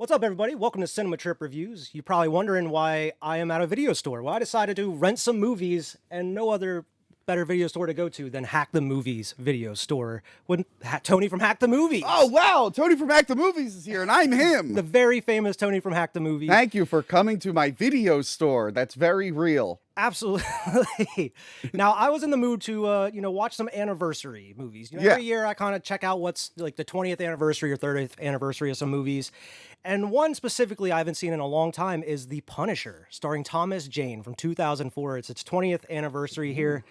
What's up, everybody? Welcome to Cinema Trip Reviews. You're probably wondering why I am at a video store. Well, I decided to rent some movies, and no other better video store to go to than Hack the Movies video store. When Tony from Hack the Movies. Oh, wow. Tony from Hack the Movies is here, and I'm him. The very famous Tony from Hack the Movies. Thank you for coming to my video store. That's very real. Absolutely. Now, I was in the mood to, watch some anniversary movies. Every year I kind of check out what's like the 20th anniversary or 30th anniversary of some movies. And one specifically I haven't seen in a long time is The Punisher, starring Thomas Jane from 2004. It's its 20th anniversary here.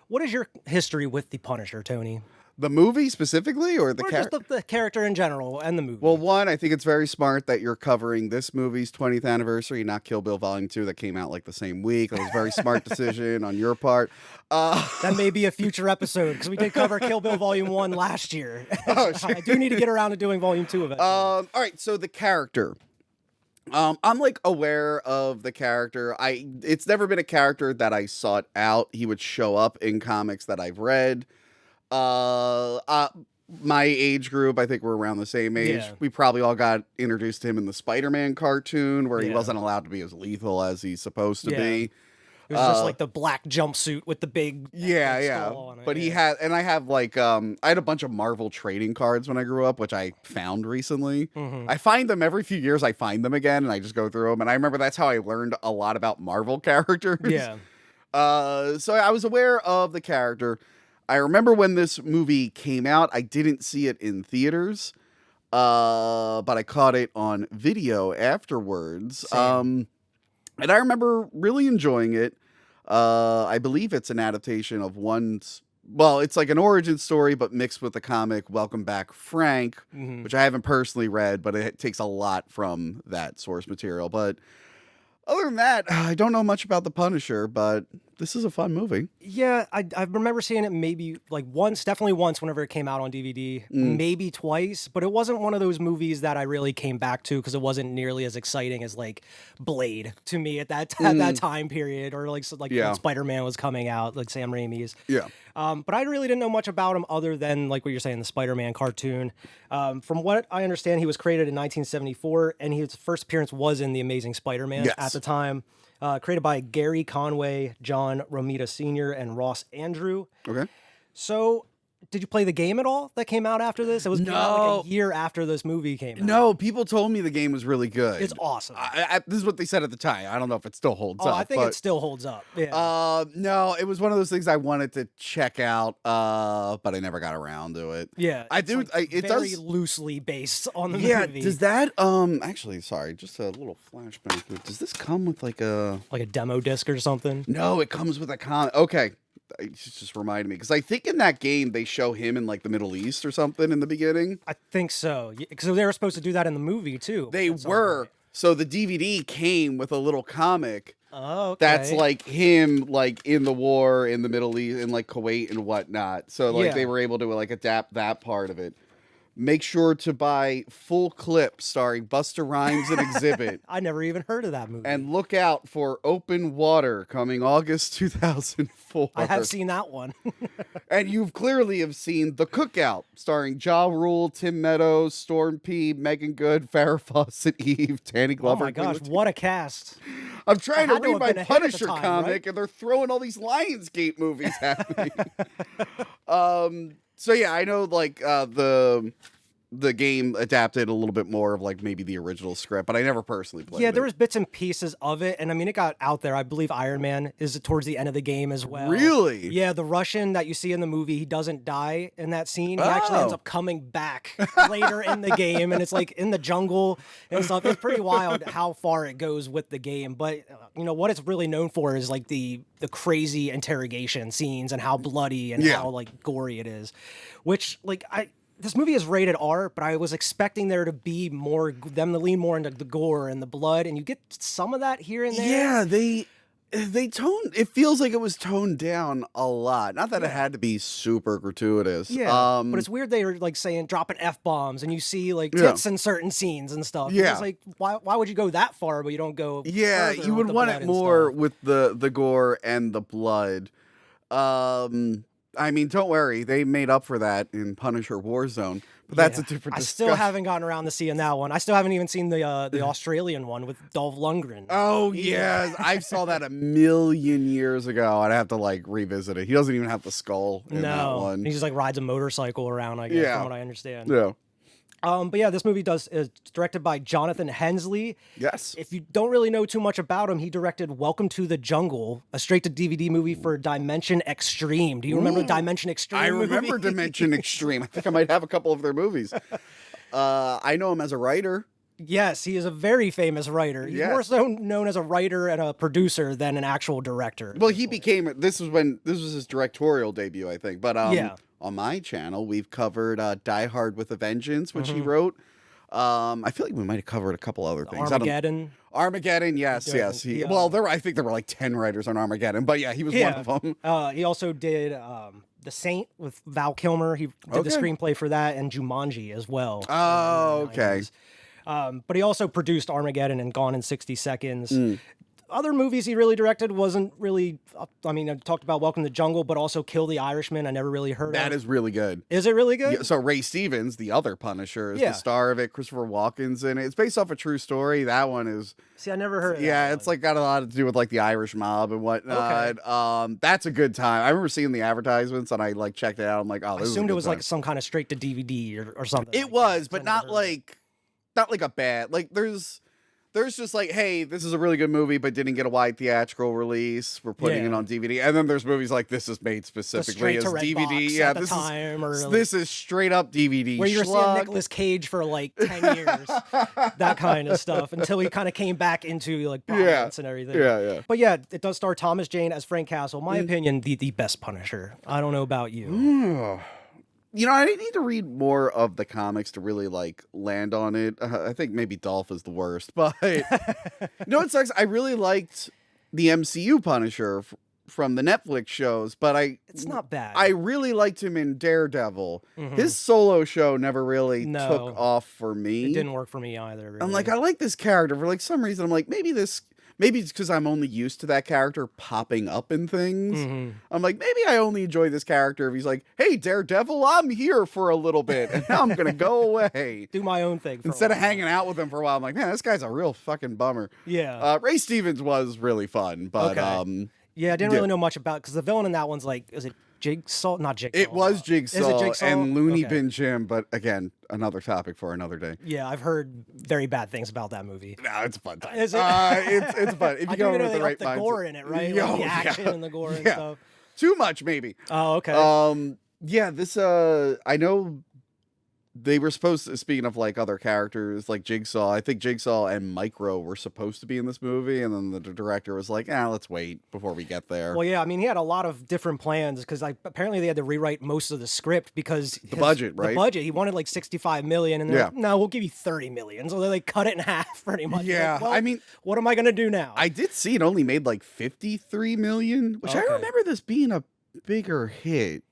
What is your history with The Punisher, Tony? The movie specifically, or the character? Just the character in general and the movie. Well, one, I think it's very smart that you're covering this movie's 20th anniversary, not Kill Bill Volume 2 that came out like the same week. That was a very smart decision on your part. That may be a future episode, because we did cover Kill Bill Volume 1 last year. Oh, sure. I do need to get around to doing Volume 2 eventually. All right, so the character. I'm like aware of the character. It's never been a character that I sought out. He would show up in comics that I've read. My age group, I think we're around the same age. Yeah. We probably all got introduced to him in the Spider-Man cartoon, where he wasn't allowed to be as lethal as he's supposed to be. It was just like the black jumpsuit with the big skull on it. But he had, and I have like, I had a bunch of Marvel trading cards when I grew up, which I found recently. I find them every few years. I find them again, and I just go through them. And I remember that's how I learned a lot about Marvel characters. Yeah. So I was aware of the character. I remember when this movie came out, I didn't see it in theaters, but I caught it on video afterwards. Same. And I remember really enjoying it. I believe it's an adaptation of it's like an origin story, but mixed with the comic Welcome Back, Frank, which I haven't personally read, but it takes a lot from that source material. But other than that, I don't know much about The Punisher, but this is a fun movie. Yeah, I remember seeing it maybe like definitely once whenever it came out on DVD, maybe twice, but it wasn't one of those movies that I really came back to because it wasn't nearly as exciting as like Blade to me at that time period, or like when Spider-Man was coming out, like Sam Raimi's. Yeah. But I really didn't know much about him other than like what you're saying, the Spider-Man cartoon. From what I understand, he was created in 1974, and his first appearance was in The Amazing Spider-Man at the time. Created by Gary Conway, John Romita Sr., and Ross Andrew. Okay. So, did you play the game at all that came out after this? It was came out like a year after this movie came out. No, people told me the game was really good. It's awesome. This is what they said at the time. I don't know if it still holds up. I think it still holds up. Yeah. No, it was one of those things I wanted to check out, but I never got around to it. Yeah. I do. It very does loosely based on the Yeah. movie. Does that actually? Sorry, just a little flashback. Does this come with like a demo disc or something? No, it comes with a Okay. It just reminded me, because I think in that game they show him in like the Middle East or something in the beginning. I think so, because they were supposed to do that in the movie too. They were. So the DVD came with a little comic. Oh, okay. That's like him, like in the war in the Middle East, in like Kuwait and whatnot. So like they were able to like adapt that part of it. Make sure to buy Full Clip starring Busta Rhymes and Exhibit. I never even heard of that movie. And look out for Open Water coming August 2004. I have seen that one. And you've clearly have seen The Cookout starring Ja Rule, Tim Meadows, Storm P, Megan Good, Farrah Fawcett, Eve, Danny Glover. Oh my gosh, what a cast. I'm trying to read my been ahead at the Punisher time, comic, right? and they're throwing all these Lionsgate movies at me. So yeah, I know like the game adapted a little bit more of like maybe the original script, but I never personally played it. Yeah, there was bits and pieces of it, and I mean it got out there. I believe Iron Man is towards the end of the game as well. Really? Yeah, the Russian that you see in the movie, he doesn't die in that scene. He actually ends up coming back later in the game, and it's like in the jungle and stuff. It's pretty wild how far it goes with the game, but what it's really known for is like the crazy interrogation scenes and how bloody and how like gory it is, which like this movie is rated R, but I was expecting there to be them to lean more into the gore and the blood, and you get some of that here and there. Yeah, they toned. It feels like it was toned down a lot. Not that it had to be super gratuitous. Yeah, but it's weird they were like dropping F-bombs, and you see like tits in certain scenes and stuff. Yeah, it's like why would you go that far, but you don't go? Yeah, you would want it more with the gore and the blood. I mean, don't worry. They made up for that in Punisher Warzone. But that's a different discussion. I still haven't gotten around to seeing that one. I still haven't even seen the Australian one with Dolph Lundgren. Oh, yes. I saw that a million years ago. I'd have to, like, revisit it. He doesn't even have the skull in that one. He just, like, rides a motorcycle around, I guess, from what I understand. Yeah. But yeah, this movie is directed by Jonathan Hensley. Yes. If you don't really know too much about him, he directed Welcome to the Jungle, a straight-to-DVD movie for Dimension Extreme. Do you remember Dimension Extreme? I remember Dimension Extreme. I think I might have a couple of their movies. I know him as a writer. Yes, he is a very famous writer. He's more so known as a writer and a producer than an actual director. Well, he became, this was his directorial debut, I think. But on my channel, we've covered Die Hard with a Vengeance, which he wrote. I feel like we might have covered a couple other things. Armageddon. Armageddon, yes. Well, I think there were like 10 writers on Armageddon, but yeah, he was one of them. He also did The Saint with Val Kilmer. He did the screenplay for that, and Jumanji as well. Oh, okay. But he also produced Armageddon and Gone in 60 Seconds. Other movies he really directed wasn't really, I mean, I talked about Welcome to the Jungle, but also Kill the Irishman. I never really heard of. That is really good. Is it really good? Yeah, so Ray Stevens, the other Punisher, is the star of it. Christopher Walken's in it. It's based off a true story. That one is... See, I never heard of that. Yeah, it's like got a lot to do with like the Irish mob and whatnot. Okay. That's a good time. I remember seeing the advertisements and I like checked it out. I'm like, oh, this I assumed it was time. Like some kind of straight to DVD or something. It was, but not like a bad, like there's just like, hey, this is a really good movie, but didn't get a wide theatrical release. We're putting it on DVD. And then there's movies like this is made specifically as DVD. Yeah, this is straight up DVD. Where you're seeing Nicolas Cage for like 10 years. That kind of stuff. Until he kind of came back into like prominence and everything. Yeah. But yeah, it does star Thomas Jane as Frank Castle. My opinion, the best Punisher. I don't know about you. You know, I need to read more of the comics to really, like, land on it. I think maybe Dolph is the worst, but... you know what sucks? I really liked the MCU Punisher from the Netflix shows, but it's not bad. I really liked him in Daredevil. His solo show never really took off for me. It didn't work for me either. Really. I'm like, I like this character. For, like, some reason, I'm like, maybe it's because I'm only used to that character popping up in things. I'm like, maybe I only enjoy this character if he's like, hey, Daredevil, I'm here for a little bit, and now I'm going to go away. Do my own thing. Instead of hanging out with him for a while, I'm like, man, this guy's a real fucking bummer. Yeah. Ray Stevens was really fun, but... yeah, I didn't really know much about it, because the villain in that one's like, is it Jigsaw? Not Jigsaw. It was Jigsaw, is it Jigsaw? And Looney Bin Jim, but again, another topic for another day. Yeah, I've heard very bad things about that movie. No, it's a fun time. Is it? It's fun. If you go with the right mindset. The gore in it, right? Like the action and the gore and stuff. Too much, maybe. Oh, okay. Yeah, this, I know they were supposed to, speaking of like other characters, like Jigsaw, I think Jigsaw and Micro were supposed to be in this movie, and then the director was like, let's wait before we get there. Well, yeah, I mean, he had a lot of different plans, because apparently they had to rewrite most of the script because the budget, right? The budget, he wanted like $65 million, and they're like, no, we'll give you $30 million. So they like cut it in half pretty much. Yeah, like, well, I mean, what am I gonna do now? I did see it only made like $53 million, which I remember this being a bigger hit.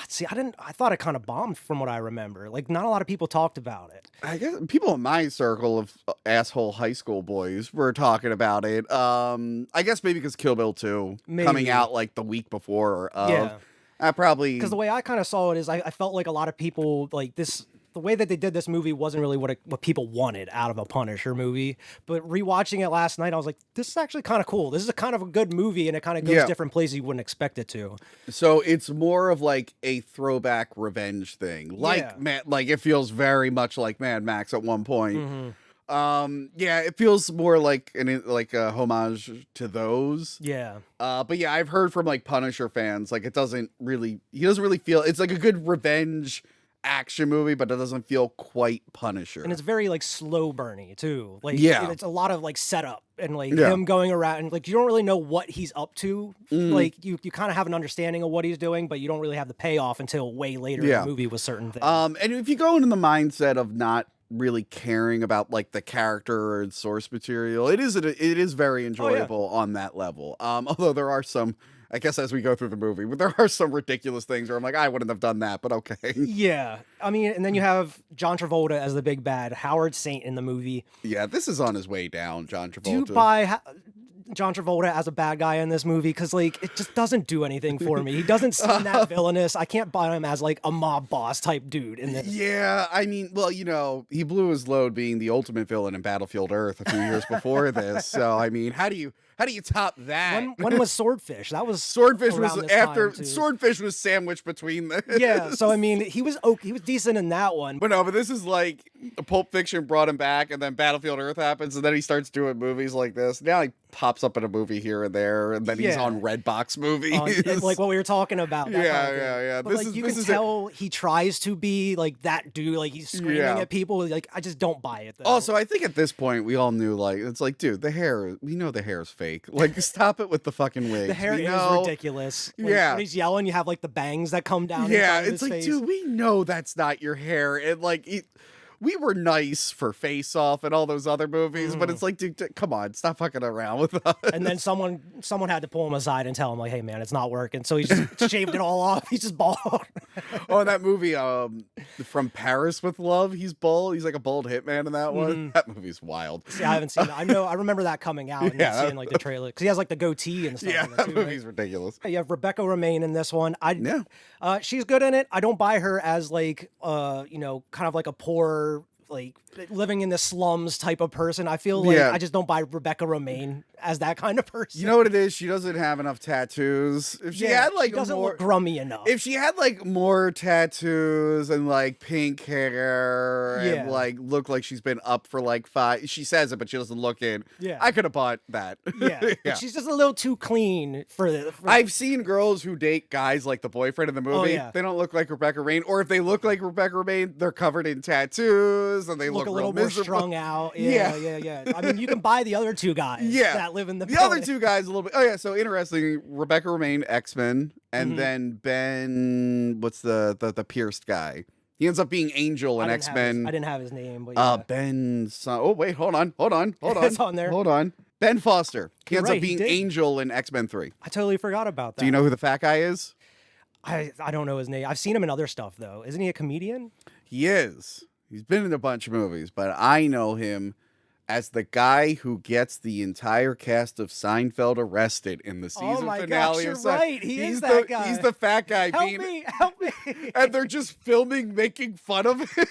See, I thought it kind of bombed from what I remember. Like, not a lot of people talked about it. I guess people in my circle of asshole high school boys were talking about it. I guess maybe because Kill Bill 2 coming out like the week before. I probably... Because the way I kind of saw it is I felt like a lot of people, like the way that they did this movie wasn't really what people wanted out of a Punisher movie. But rewatching it last night, I was like, this is actually kind of cool. This is a kind of a good movie, and it kind of goes different places you wouldn't expect it to. So it's more of like a throwback revenge thing. Like like it feels very much like Mad Max at one point. It feels more like a homage to those. Yeah. But yeah, I've heard from like Punisher fans, like he doesn't really feel, it's like a good revenge action movie, but it doesn't feel quite Punisher. And it's very like slow burny too. Like it's a lot of like setup and like him going around, and like you don't really know what he's up to. Like you kind of have an understanding of what he's doing, but you don't really have the payoff until way later in the movie with certain things. And if you go into the mindset of not really caring about like the character and source material, it is very enjoyable on that level. Although there are some, I guess as we go through the movie, but there are some ridiculous things where I'm like, I wouldn't have done that, but okay. Yeah. I mean, and then you have John Travolta as the big bad, Howard Saint in the movie. Yeah, this is on his way down, John Travolta. Do you buy John Travolta as a bad guy in this movie because, like, it just doesn't do anything for me. He doesn't seem that villainous. I can't buy him as, like, a mob boss type dude in this. Yeah, I mean, well, you know, he blew his load being the ultimate villain in Battlefield Earth a few years before this. So, I mean, how do you top that? When was Swordfish? That was Swordfish was after Swordfish was sandwiched between the. Yeah, so I mean, he was decent in that one. But no, but this is like Pulp Fiction brought him back, and then Battlefield Earth happens, and then he starts doing movies like this. Now he pops up in a movie here and there, and then he's on Redbox movies, like what we were talking about. Yeah. But you can tell he tries to be like that dude, like he's screaming at people. Like I just don't buy it. Though. Also, I think at this point we all knew, like, it's like, dude, the hair. We know the hair is fake. Like, stop it with the fucking wigs. The hair is ridiculous. When he's yelling, you have like the bangs that come down. Yeah, it's like, face. dude, we know that's not your hair, and like. We were nice for Face Off and all those other movies, but it's like, dude, come on, stop fucking around with us. And then someone had to pull him aside and tell him, like, hey, man, it's not working. So he just shaved it all off. He's just bald. Oh, that movie, From Paris with Love, he's bald. He's like a bald hitman in that one. That movie's wild. See, I haven't seen it. I remember that coming out and seeing like the trailer. Because he has like the goatee and stuff. Yeah, in it that too, movie's ridiculous. You have Rebecca Romaine in this one. She's good in it. I don't buy her as like, kind of like a poor, like living in the slums type of person. I feel like I just don't buy Rebecca Romaine as that kind of person. You know what it is? She doesn't have enough tattoos. If she had like she doesn't look grummy enough. If she had like more tattoos and like pink hair and like look like she's been up for like 5, she says it, but she doesn't look it. Yeah, I could have bought that. Yeah. She's just a little too clean for I've seen girls who date guys like the boyfriend in the movie. They don't look like Rebecca Romaine, or if they look like Rebecca Romaine, they're covered in tattoos and they look a little more strung out. Yeah. I mean, you can buy the other two guys. That live in the other two guys a little bit. Oh yeah, so interesting. Rebecca Romaine, X-Men, and then Ben. What's the pierced guy? He ends up being Angel in X-Men. I didn't have his name, but Ben. Oh wait, hold on. It's on there. Hold on. Ben Foster. He ends up being Angel in X-Men 3. I totally forgot about that. Do you know who the fat guy is? I don't know his name. I've seen him in other stuff though. Isn't he a comedian? He is. He's been in a bunch of movies, but I know him as the guy who gets the entire cast of Seinfeld arrested in the season finale of Seinfeld. Right. He's that guy. He's the fat guy. Help me. And they're just filming, making fun of him.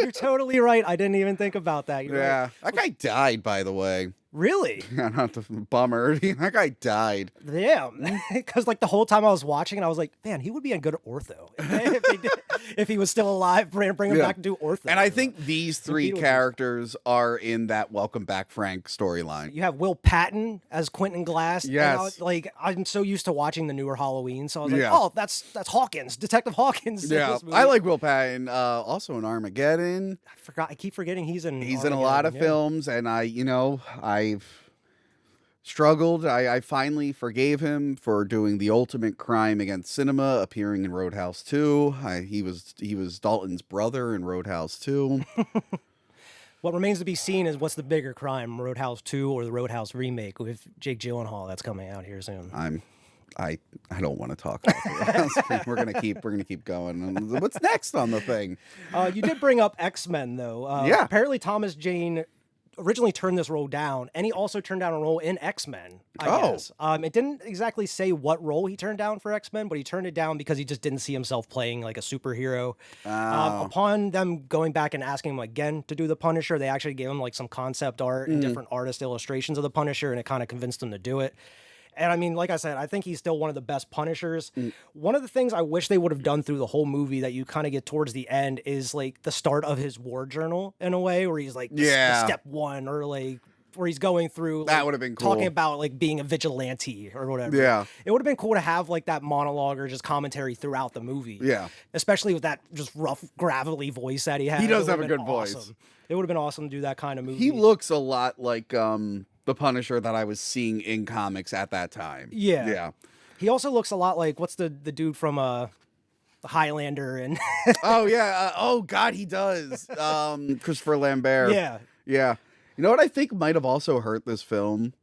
You're totally right. I didn't even think about that. Right. That guy died, by the way. Really? Yeah, not the bummer. That guy died. Yeah, because like the whole time I was watching, I was like, man, he would be a good ortho if he was still alive. Bring him back and do ortho. And I think these 3 characters are in that Welcome Back Frank storyline. You have Will Patton as Quentin Glass. Yes. And I'm so used to watching the newer Halloween, so I was like, oh, that's Hawkins, Detective Hawkins. Yeah, I like Will Patton. Also in Armageddon. I keep forgetting he's in a lot of films, and I've struggled. I finally forgave him for doing the ultimate crime against cinema, appearing in Roadhouse 2. He was Dalton's brother in Roadhouse 2. What remains to be seen is what's the bigger crime, Roadhouse 2 or the Roadhouse remake with Jake Gyllenhaal that's coming out here soon. I don't want to talk about it. We're gonna keep going. What's next on the thing? You did bring up X-Men though. Apparently Thomas Jane originally turned this role down, and he also turned down a role in X-Men, I guess. It didn't exactly say what role he turned down for X-Men, but he turned it down because he just didn't see himself playing like a superhero. Upon them going back and asking him again to do the Punisher, they actually gave him like some concept art and different artist illustrations of the Punisher, and it kind of convinced him to do it. And I mean, like I said, I think he's still one of the best Punishers. One of the things I wish they would have done through the whole movie that you kind of get towards the end is like the start of his war journal in a way where he's like, the step 1, or like where he's going through like, that would have been cool. Talking about like being a vigilante or whatever. Yeah. It would have been cool to have like that monologue or just commentary throughout the movie. Yeah. Especially with that just rough, gravelly voice that he has. He does have a good voice. It would have been awesome to do that kind of movie. He looks a lot like the Punisher that I was seeing in comics at that time. Yeah. He also looks a lot like, what's the dude from Highlander and oh yeah. Oh God, he does. Christopher Lambert. Yeah. You know what I think might have also hurt this film,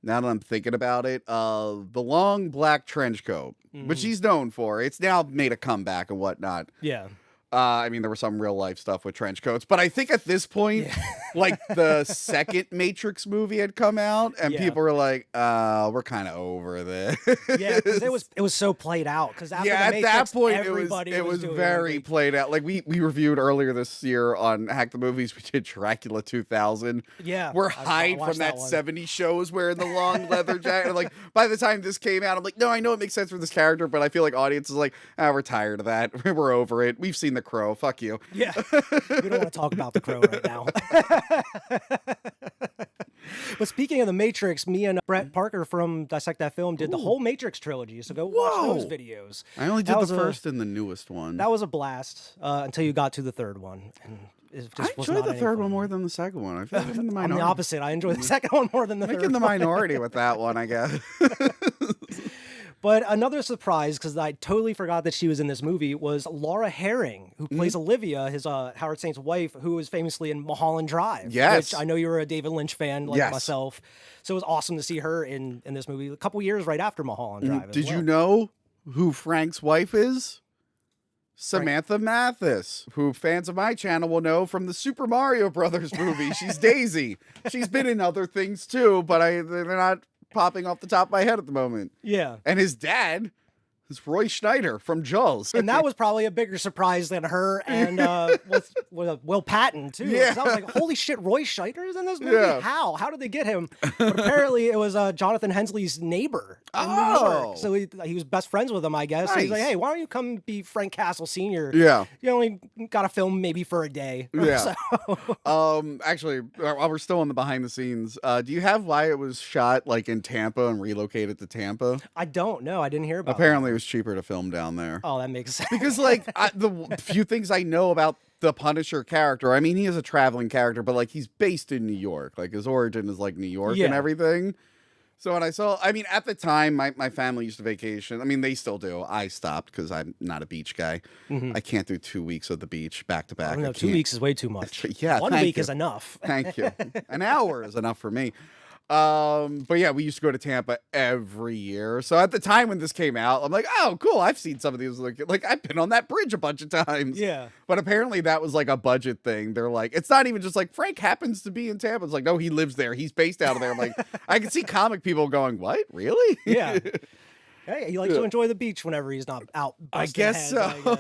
now that I'm thinking about it? The long black trench coat, which he's known for. It's now made a comeback and whatnot. Yeah. I mean, there was some real life stuff with trench coats, but I think at this point, like the second Matrix movie had come out, and people were like, we're kind of over this. Yeah, because it was so played out. Because after the at Matrix, that point, everybody was very played out. Like we reviewed earlier this year on Hack the Movies, we did Dracula 2000. Yeah, we're Hyde from that 70s shows wearing the long leather jacket. And like by the time this came out, I'm like, no, I know it makes sense for this character, but I feel like audience is like, we're tired of that. We're over it. We've seen The Crow. Fuck you. Yeah, we don't want to talk about The Crow right now. But speaking of the Matrix, me and Brett Parker from Dissect That Film did the whole Matrix trilogy, so go watch those videos. I only did the first and the newest one. That was a blast until you got to the third one. And it just I enjoyed the third one more than the second one. I feel like I'm in the minority. I'm the opposite. I enjoy the second one more than the third one. I'm in the minority with that one, I guess. But another surprise, because I totally forgot that she was in this movie, was Laura Herring, who plays Olivia, his Howard Saint's wife, who was famously in Mulholland Drive. Yes. Which I know you were a David Lynch fan like myself. So it was awesome to see her in this movie a couple years right after Mulholland Drive. Did you know who Frank's wife is? Samantha Mathis, who fans of my channel will know from the Super Mario Brothers movie. She's Daisy. She's been in other things too, but they're not popping off the top of my head at the moment. Yeah. And his dad is Roy Schneider from Jaws. And that was probably a bigger surprise than her and with Will Patton, too. Yeah. I was like, holy shit, Roy Schneider is in this movie? Yeah. How? How did they get him? But apparently it was Jonathan Hensley's neighbor in New York. So he was best friends with him, I guess. Nice. So he's like, hey, why don't you come be Frank Castle Sr.? Yeah. You only got to film maybe for a day. Yeah. So. Actually, while we're still on the behind the scenes, do you have why it was shot like in Tampa and relocated to Tampa? I don't know. I didn't hear about Apparently it was cheaper to film down there. Oh, that makes sense. Because like the few things I know about the Punisher character, I mean, he is a traveling character, but like he's based in New York. Like his origin is like New York and everything. So when I mean, at the time, my family used to vacation. I mean, they still do. I stopped because I'm not a beach guy. I can't do 2 weeks of the beach back to back. Oh, no, 2 weeks is way too much. Yeah, 1 week is enough. Thank you. An hour is enough for me. But yeah, we used to go to Tampa every year. So at the time when this came out, I'm like, oh, cool. I've seen some of these. Like I've been on that bridge a bunch of times. Yeah. But apparently that was like a budget thing. They're like, it's not even just like Frank happens to be in Tampa. It's like, no, he lives there. He's based out of there. I'm like, I can see comic people going, what? Really? Yeah. Hey, he likes to enjoy the beach whenever he's not out. I guess so. I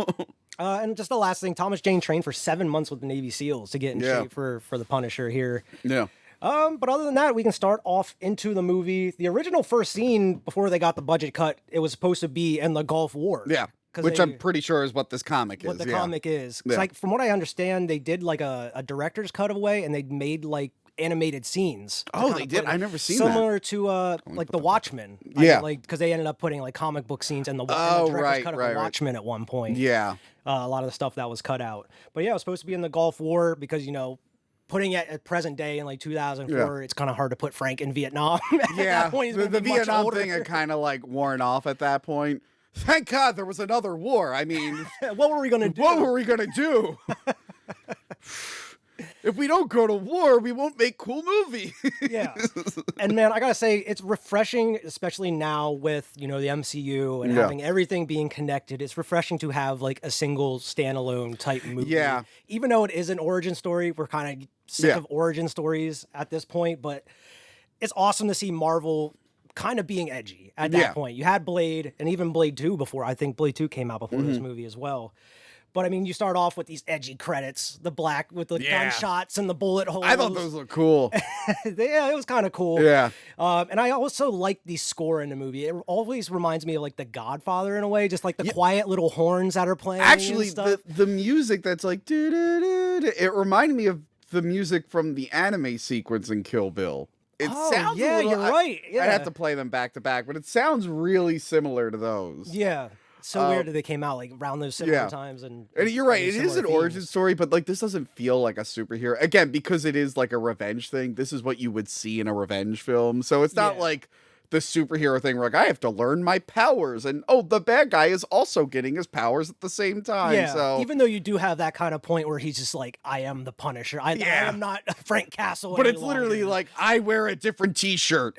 guess. And just the last thing, Thomas Jane trained for 7 months with the Navy SEALs to get in shape for the Punisher here. Yeah. But other than that, we can start off into the movie. The original first scene, before they got the budget cut, it was supposed to be in the Gulf War. Yeah, which I'm pretty sure is what this comic is. What the comic is. Yeah. Like, from what I understand, they did like a director's cutaway, and they made like animated scenes. Oh, they did? I've never seen similar that. to like The Watchmen. Yeah. Like, because they ended up putting like comic book scenes in the director's cut of The Watchmen at one point. Yeah. A lot of the stuff that was cut out. But yeah, it was supposed to be in the Gulf War because, you know, putting it at present day in like 2004, it's kind of hard to put Frank in Vietnam. At that point, the Vietnam thing had kind of like worn off at that point. Thank God there was another war. I mean, what were we going to do? What were we going to do? If we don't go to war, we won't make cool movies. Yeah. And man, I gotta say, it's refreshing, especially now with, you know, the MCU and having everything being connected. It's refreshing to have like a single standalone type movie. Yeah. Even though it is an origin story, we're kind of sick of origin stories at this point, but it's awesome to see Marvel kind of being edgy at that point. You had Blade and even Blade 2 before. I think Blade 2 came out before this movie as well. But I mean, you start off with these edgy credits, the black with the gunshots and the bullet holes. I thought those looked cool. Yeah, it was kind of cool. Yeah. And I also like the score in the movie. It always reminds me of like The Godfather in a way, just like the quiet little horns that are playing. Actually, and stuff. the music that's like, it reminded me of the music from the anime sequence in Kill Bill. It sounds yeah, you're right. Yeah. I'd have to play them back to back, but it sounds really similar to those. Yeah. So weird that they came out like around those similar times. And you're right, it is an origin story, but like this doesn't feel like a superhero. Again, because it is like a revenge thing, this is what you would see in a revenge film. So it's not like the superhero thing where like I have to learn my powers and the bad guy is also getting his powers at the same time. Yeah, so even though you do have that kind of point where he's just like, I am the Punisher. I am not Frank Castle. But it's literally like I wear a different t-shirt.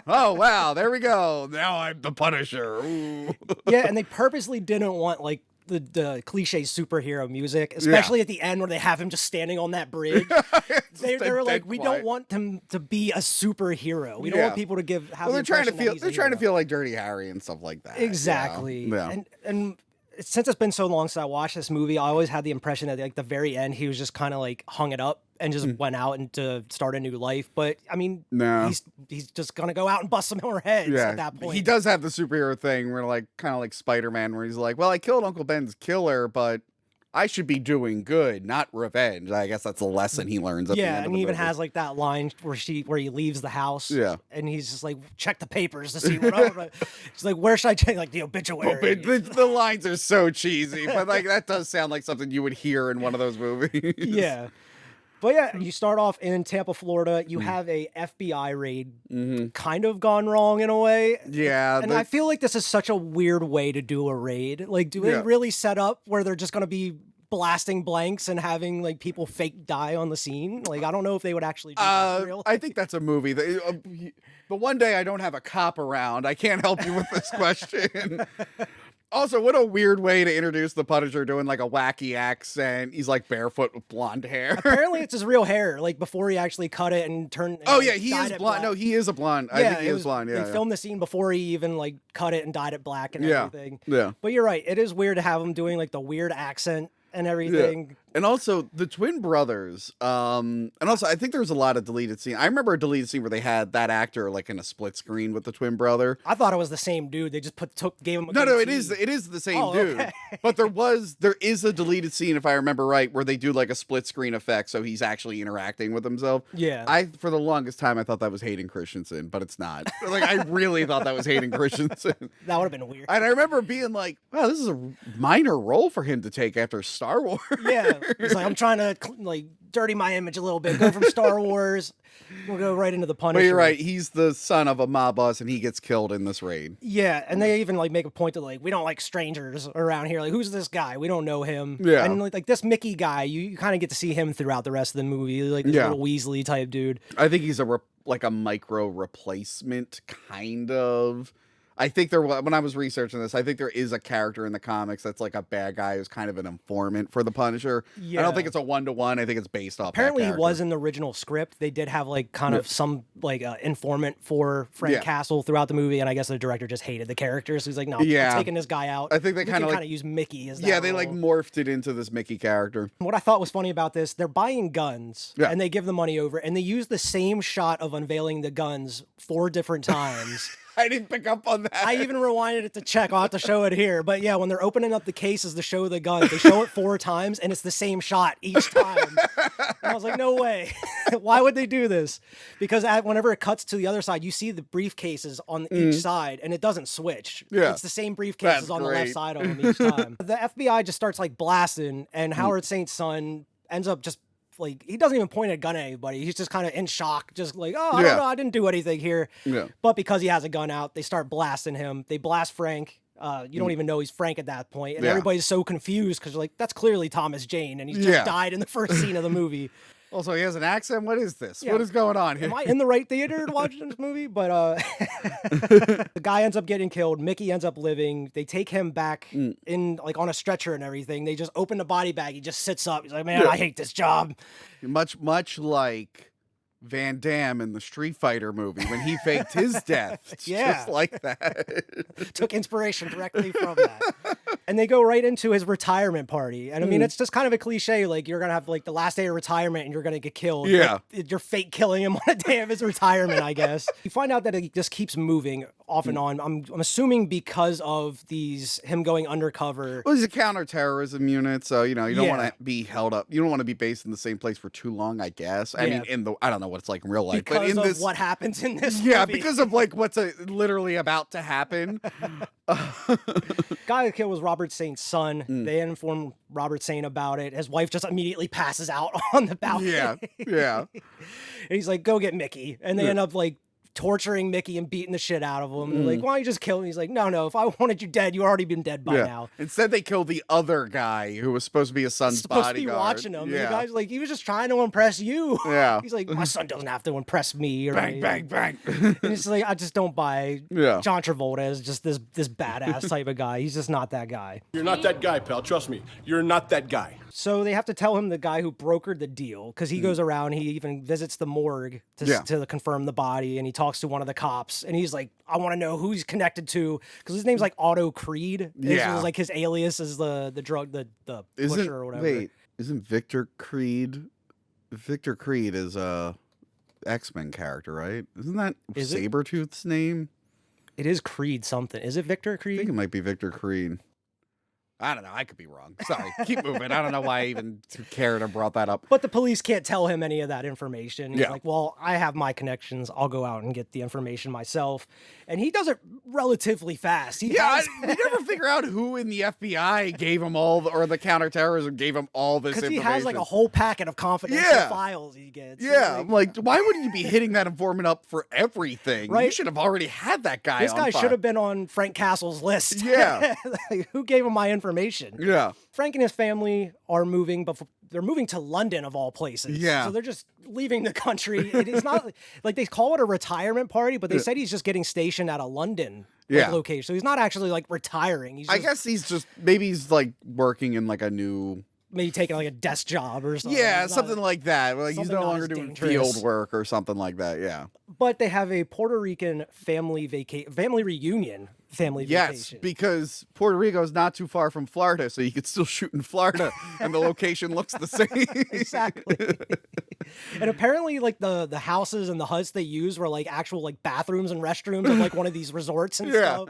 Oh wow, there we go. Now I'm the Punisher. Ooh. Yeah, and they purposely didn't want like the cliche superhero music, especially at the end where they have him just standing on that bridge. They're like, we don't want him to be a superhero. We don't want people to have. Well, they're trying to feel like Dirty Harry and stuff like that. Exactly. Yeah. And since it's been so long since I watched this movie, I always had the impression that like the very end he was just kind of like hung it up and just went out and to start a new life. But I mean, he's just gonna go out and bust some more heads at that point. He does have the superhero thing where like kind of like Spider-Man, where he's like, well, I killed Uncle Ben's killer, but I should be doing good, not revenge. I guess that's a lesson he learns at the end of the and he even movie. has like that line where he leaves the house. Yeah. And he's just like, check the papers to see what she's like, where should I check? Like the obituary. The lines are so cheesy, but like that does sound like something you would hear in one of those movies. Yeah. But yeah, you start off in Tampa, Florida. You have a FBI raid kind of gone wrong in a way. Yeah. And I feel like this is such a weird way to do a raid. Like, do they really set up where they're just going to be blasting blanks and having like people fake die on the scene? Like, I don't know if they would actually do that for real. I think that's a movie. The one day I don't have a cop around, I can't help you with this question. Also, what a weird way to introduce the Punisher, doing like a wacky accent. He's like barefoot with blonde hair. Apparently, it's his real hair. Like before he actually cut it and turned. Oh yeah, he is blonde. No, he is a blonde. I think he is blonde. Yeah, they filmed the scene before he even like cut it and dyed it black and everything. Yeah. But you're right. It is weird to have him doing like the weird accent and everything. Yeah. And also the twin brothers. And also I think there's a lot of deleted scene. I remember a deleted scene where they had that actor like in a split screen with the twin brother. I thought it was the same dude. They just gave him a No, it is the same dude. Okay. But there is a deleted scene, if I remember right, where they do like a split screen effect, so he's actually interacting with himself. Yeah. For the longest time I thought that was Hayden Christensen, but it's not. Like I really thought that was Hayden Christensen. That would have been weird. And I remember being like, wow, this is a minor role for him to take after Star Wars. Yeah. He's like, I'm trying to like dirty my image a little bit. Go from Star Wars. We'll go right into the Punisher. But you're right. He's the son of a mob boss, and he gets killed in this raid. Yeah, and they even like make a point to like, we don't like strangers around here. Like, who's this guy? We don't know him. Yeah. And like this Mickey guy, you kind of get to see him throughout the rest of the movie. Like this little Weasley type dude. I think he's like a micro replacement, kind of. I think when I was researching this, I think there is a character in the comics that's like a bad guy who's kind of an informant for the Punisher. Yeah. I don't think it's a 1-to-1. I think it's based off. Apparently, he was in the original script. They did have like kind of some like informant for Frank Castle throughout the movie, and I guess the director just hated the character, so he's like, no, I'm taking this guy out. I think they kind of use Mickey as that they role. like morphed it into this Mickey character. What I thought was funny about this, they're buying guns, and they give the money over, and they use the same shot of unveiling the guns 4 different times. I didn't pick up on that. I even rewinded it to check. I'll have to show it here. But yeah, when they're opening up the cases to show the guns, they show it 4 times, and it's the same shot each time. And I was like, no way. Why would they do this? Because whenever it cuts to the other side, you see the briefcases on each side, and it doesn't switch. Yeah. It's the same briefcases on the left side of them each time. The FBI just starts like blasting, and Howard Saint's son ends up just like, he doesn't even point a gun at anybody. He's just kind of in shock, just like, oh, I don't know, I didn't do anything here. Yeah. But because he has a gun out, they start blasting him. They blast Frank. You don't even know he's Frank at that point. And everybody's so confused because like, that's clearly Thomas Jane, and he's just died in the first scene of the movie. Also, he has an accent. What is this? What is going on here? Am I in the right theater to watch this movie? But the guy ends up getting killed. Mickey ends up living. They take him back in like on a stretcher and everything. They just open the body bag. He just sits up. He's like, man, I hate this job. Much like Van Damme in the Street Fighter movie when he faked his death. It's just like that. Took inspiration directly from that. And they go right into his retirement party. And I mean, it's just kind of a cliche. Like, you're going to have like the last day of retirement and you're going to get killed. Yeah. Like, you're fake killing him on the day of his retirement, I guess. You find out that it just keeps moving off and on. I'm assuming because of him going undercover. Well, he's a counterterrorism unit. So, you don't want to be held up. You don't want to be based in the same place for too long, I guess. I mean, I don't know what it's like in real life. Because but of what happens in this movie. movie. Because of like what's literally about to happen. Guy who killed was Robert Saint's son. They inform Robert Saint about it. His wife just immediately passes out on the balcony. Yeah. And he's like, go get Mickey. And they end up like torturing Mickey and beating the shit out of him. They're like, why don't you just kill him? He's like, no, if I wanted you dead, you already been dead by now. Instead, they killed the other guy who was supposed to be his son's supposed bodyguard. to be watching him. Yeah. And the guy's like, he was just trying to impress you. Yeah. He's like, my son doesn't have to impress me. Or Bang, bang, bang. And it's like, I just don't buy John Travolta as just this badass type of guy. He's just not that guy. You're not that guy, pal. Trust me. You're not that guy. So they have to tell him the guy who brokered the deal, because he goes around, he even visits the morgue to confirm the body, and he talks to one of the cops, and he's like, I want to know who he's connected to, because his name's like Otto Creed. Yeah. Is like his alias is the butcher or whatever. Wait, isn't Victor Creed? Victor Creed is a X-Men character, right? Isn't that Sabretooth's name? It is Creed something. Is it Victor Creed? I think it might be Victor Creed. I don't know. I could be wrong. Sorry. Keep moving. I don't know why I even cared or brought that up. But the police can't tell him any of that information. He's like, well, I have my connections. I'll go out and get the information myself. And he does it relatively fast. We never figure out who in the FBI gave him or the counterterrorism gave him all this information. Because he has like a whole packet of confidential files he gets. Yeah. I'm like, why wouldn't you be hitting that informant up for everything? Right? You should have already had that guy This guy should have been on Frank Castle's list. Yeah. Like, who gave him my information? Yeah. Frank and his family are moving, but they're moving to London of all places. Yeah. So they're just leaving the country. It's not like they call it a retirement party, but they said he's just getting stationed at a London location. So he's not actually like retiring. I guess maybe he's like working in like a new... Maybe taking like a desk job or something. Yeah, something like that. Like he's no longer doing field work or something like that. Yeah. But they have a Puerto Rican family reunion. Vacation. Yes, because Puerto Rico is not too far from Florida, so you could still shoot in Florida, and the location looks the same. Exactly. And apparently, like the houses and the huts they use were like actual like bathrooms and restrooms of like one of these resorts and stuff.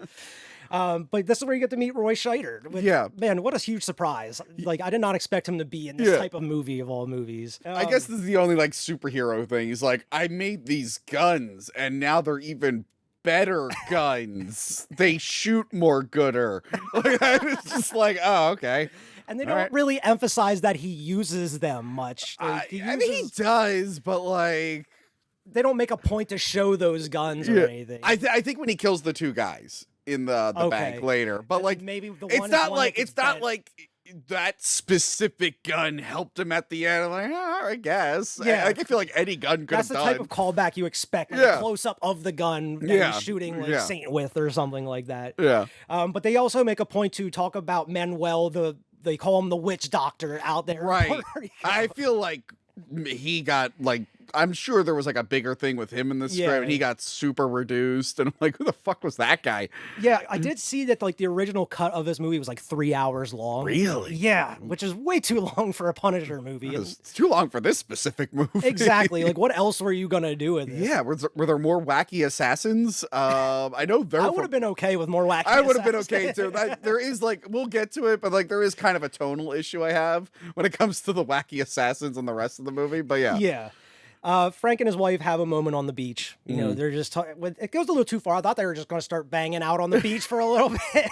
But this is where you get to meet Roy Scheider. Man, what a huge surprise. Like, I did not expect him to be in this type of movie of all movies. I guess this is the only, like, superhero thing. He's like, I made these guns, and now they're even better guns. They shoot more gooder. Like, it's just like, oh, okay. And they don't really emphasize that he uses them much. Like, I mean, he does, but, like... They don't make a point to show those guns or anything. I think when he kills the two guys in the bank later, but like maybe it's not like that specific gun helped him at the end. I'm like, I guess. Yeah, I feel like any gun could have done. That's the type of callback you expect. Like a close up of the gun that he's shooting like Saint with or something like that. Yeah. But they also make a point to talk about Manuel, they call him the witch doctor out there. Right. I feel like he got like. I'm sure there was like a bigger thing with him in the script and he got super reduced and I'm like, who the fuck was that guy? Yeah, I did see that like the original cut of this movie was like 3 hours long. Really? Yeah, which is way too long for a Punisher movie. It's too long for this specific movie. Exactly. Like what else were you going to do with this? Yeah, were there more wacky assassins? I know I would have been okay with more wacky I would have been okay too. There is like, we'll get to it, but like there is kind of a tonal issue I have when it comes to the wacky assassins and the rest of the movie, but yeah. Yeah. Frank and his wife have a moment on the beach. You know, they're just it goes a little too far. I thought they were just going to start banging out on the beach for a little bit.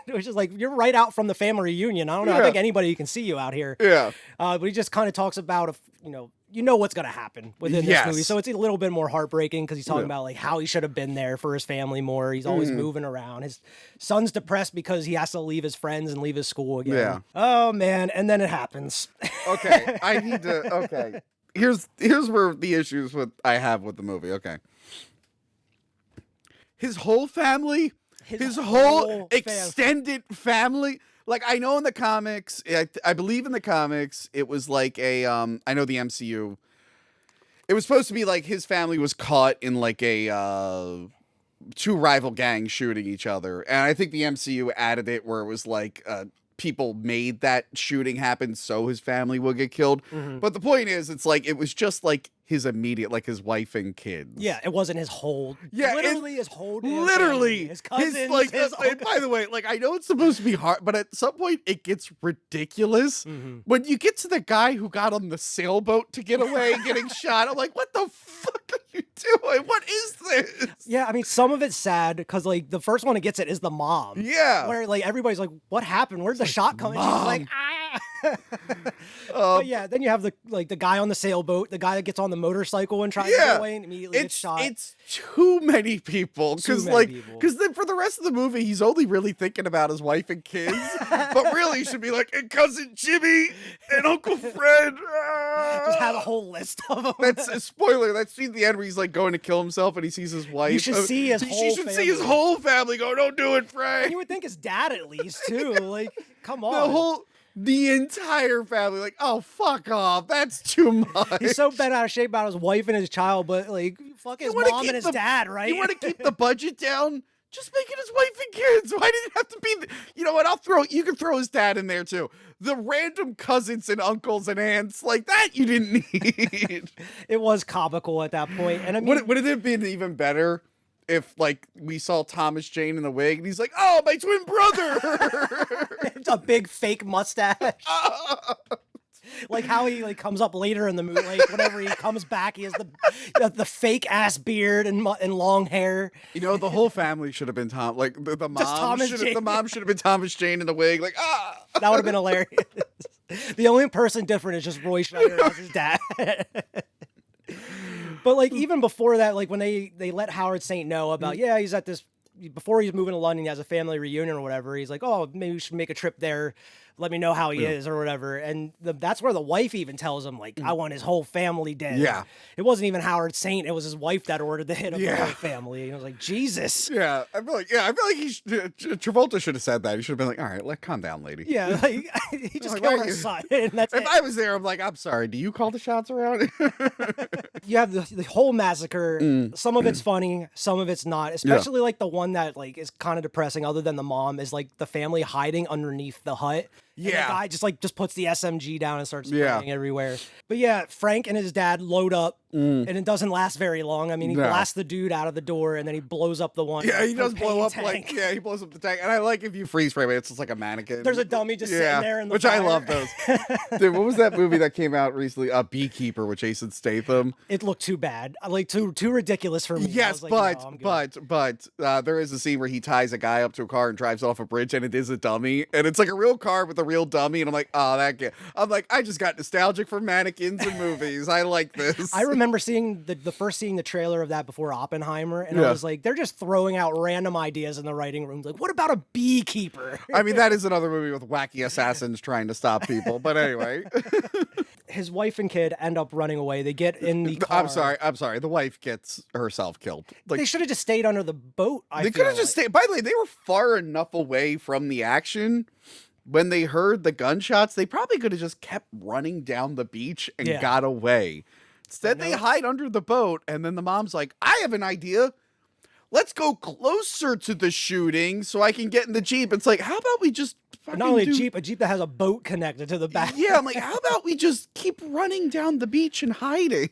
It was just like, you're right out from the family reunion. I don't know. I think anybody can see you out here. Yeah. But he just kind of talks about, you know what's going to happen within this movie. So it's a little bit more heartbreaking because he's talking about like how he should have been there for his family more. He's always moving around. His son's depressed because he has to leave his friends and leave his school again. Yeah. Oh man. And then it happens. Okay. Okay. Here's where the issues I have with the movie. Okay. His whole family, his whole extended family. Like, I know in the comics, I believe in the comics, it was like I know the MCU. It was supposed to be like his family was caught in like a two rival gangs shooting each other. And I think the MCU added it where it was like people made that shooting happen so his family would get killed. But the point is, it's like, it was just like his immediate, like his wife and kids. Yeah, it wasn't his whole, literally his whole literally his cousins, and by the way, like, I know it's supposed to be hard, but at some point it gets ridiculous when you get to the guy who got on the sailboat to get away getting shot. I'm like, what the fuck are you doing? What is this? Yeah, I mean, some of it's sad because like the first one that gets it is the mom. Yeah, where like everybody's like, what happened? Where's the shot coming? She's like, ah. But yeah, then you have the guy on the sailboat, the guy that gets on the motorcycle and tries to get away and immediately gets shot. It's too many people because then for the rest of the movie he's only really thinking about his wife and kids, but really he should be like, and cousin Jimmy and Uncle Fred. Just have a whole list of them. That's a spoiler. That scene at the end where he's like going to kill himself and he sees his wife. You should see his whole You should see his whole family go, don't do it, Frank. You would think his dad at least too. Like, come on. The entire family, like, oh, fuck off. That's too much. He's so bent out of shape about his wife and his child, but like, fuck his mom and his dad, right? You want to keep the budget down? Just make it his wife and kids. Why did it have to be? You know what? You can throw his dad in there too. The random cousins and uncles and aunts like that you didn't need. It was comical at that point, and I mean, would it have been even better if like we saw Thomas Jane in the wig and he's like, "Oh, my twin brother." It's a big fake mustache. Like how he like comes up later in the movie, like whenever he comes back, he has the fake ass beard and long hair. You know, the whole family should have been the mom should have been Thomas Jane in the wig. Like, that would have been hilarious. The only person different is just Roy Schneider as his dad. But like even before that, like when they let Howard Saint know about he's at this. Before he's moving to London, he has a family reunion or whatever. He's like, oh, maybe we should make a trip there. Let me know how he is or whatever. And that's where the wife even tells him, like, I want his whole family dead. Yeah. It wasn't even Howard Saint. It was his wife that ordered the hit of the whole family. And I was like, Jesus. Yeah. I feel like Travolta should have said that. He should have been like, all right, calm down, lady. Yeah. Like, he just killed her son. And that's if I was there, I'm like, I'm sorry. Do you call the shots around? You have the whole massacre. Some of it's funny. Some of it's not. Especially like the one that like is kind of depressing other than the mom is like the family hiding underneath the hut. And the guy just puts the SMG down and starts spraying everywhere. But yeah, Frank and his dad load up, and it doesn't last very long. I mean, he blasts the dude out of the door, and then he blows up the one. Yeah, he does blow up he blows up the tank. And I like if you freeze frame it, it's just like a mannequin. There's a dummy just sitting there in the which fire. I love those. Dude, what was that movie that came out recently? Beekeeper with Jason Statham. It looked too bad, like too ridiculous for me. Yes, but there is a scene where he ties a guy up to a car and drives off a bridge, and it is a dummy, and it's like a real car with a real dummy, and I'm like, oh, that guy. I'm like, I just got nostalgic for mannequins in movies. I like this. I remember seeing seeing the trailer of that before Oppenheimer, and I was like, they're just throwing out random ideas in the writing rooms. Like, what about a beekeeper? I mean, that is another movie with wacky assassins trying to stop people. But anyway. His wife and kid end up running away. They get in the car. I'm sorry. The wife gets herself killed. Like, they should have just stayed under the boat. They could have just stayed. By the way, they were far enough away from the action. When they heard the gunshots, they probably could have just kept running down the beach and got away. Instead, they hide under the boat, and then the mom's like, I have an idea. Let's go closer to the shooting so I can get in the Jeep. It's like, how about we just not only a Jeep that has a boat connected to the back. Yeah, I'm like, how about we just keep running down the beach and hiding?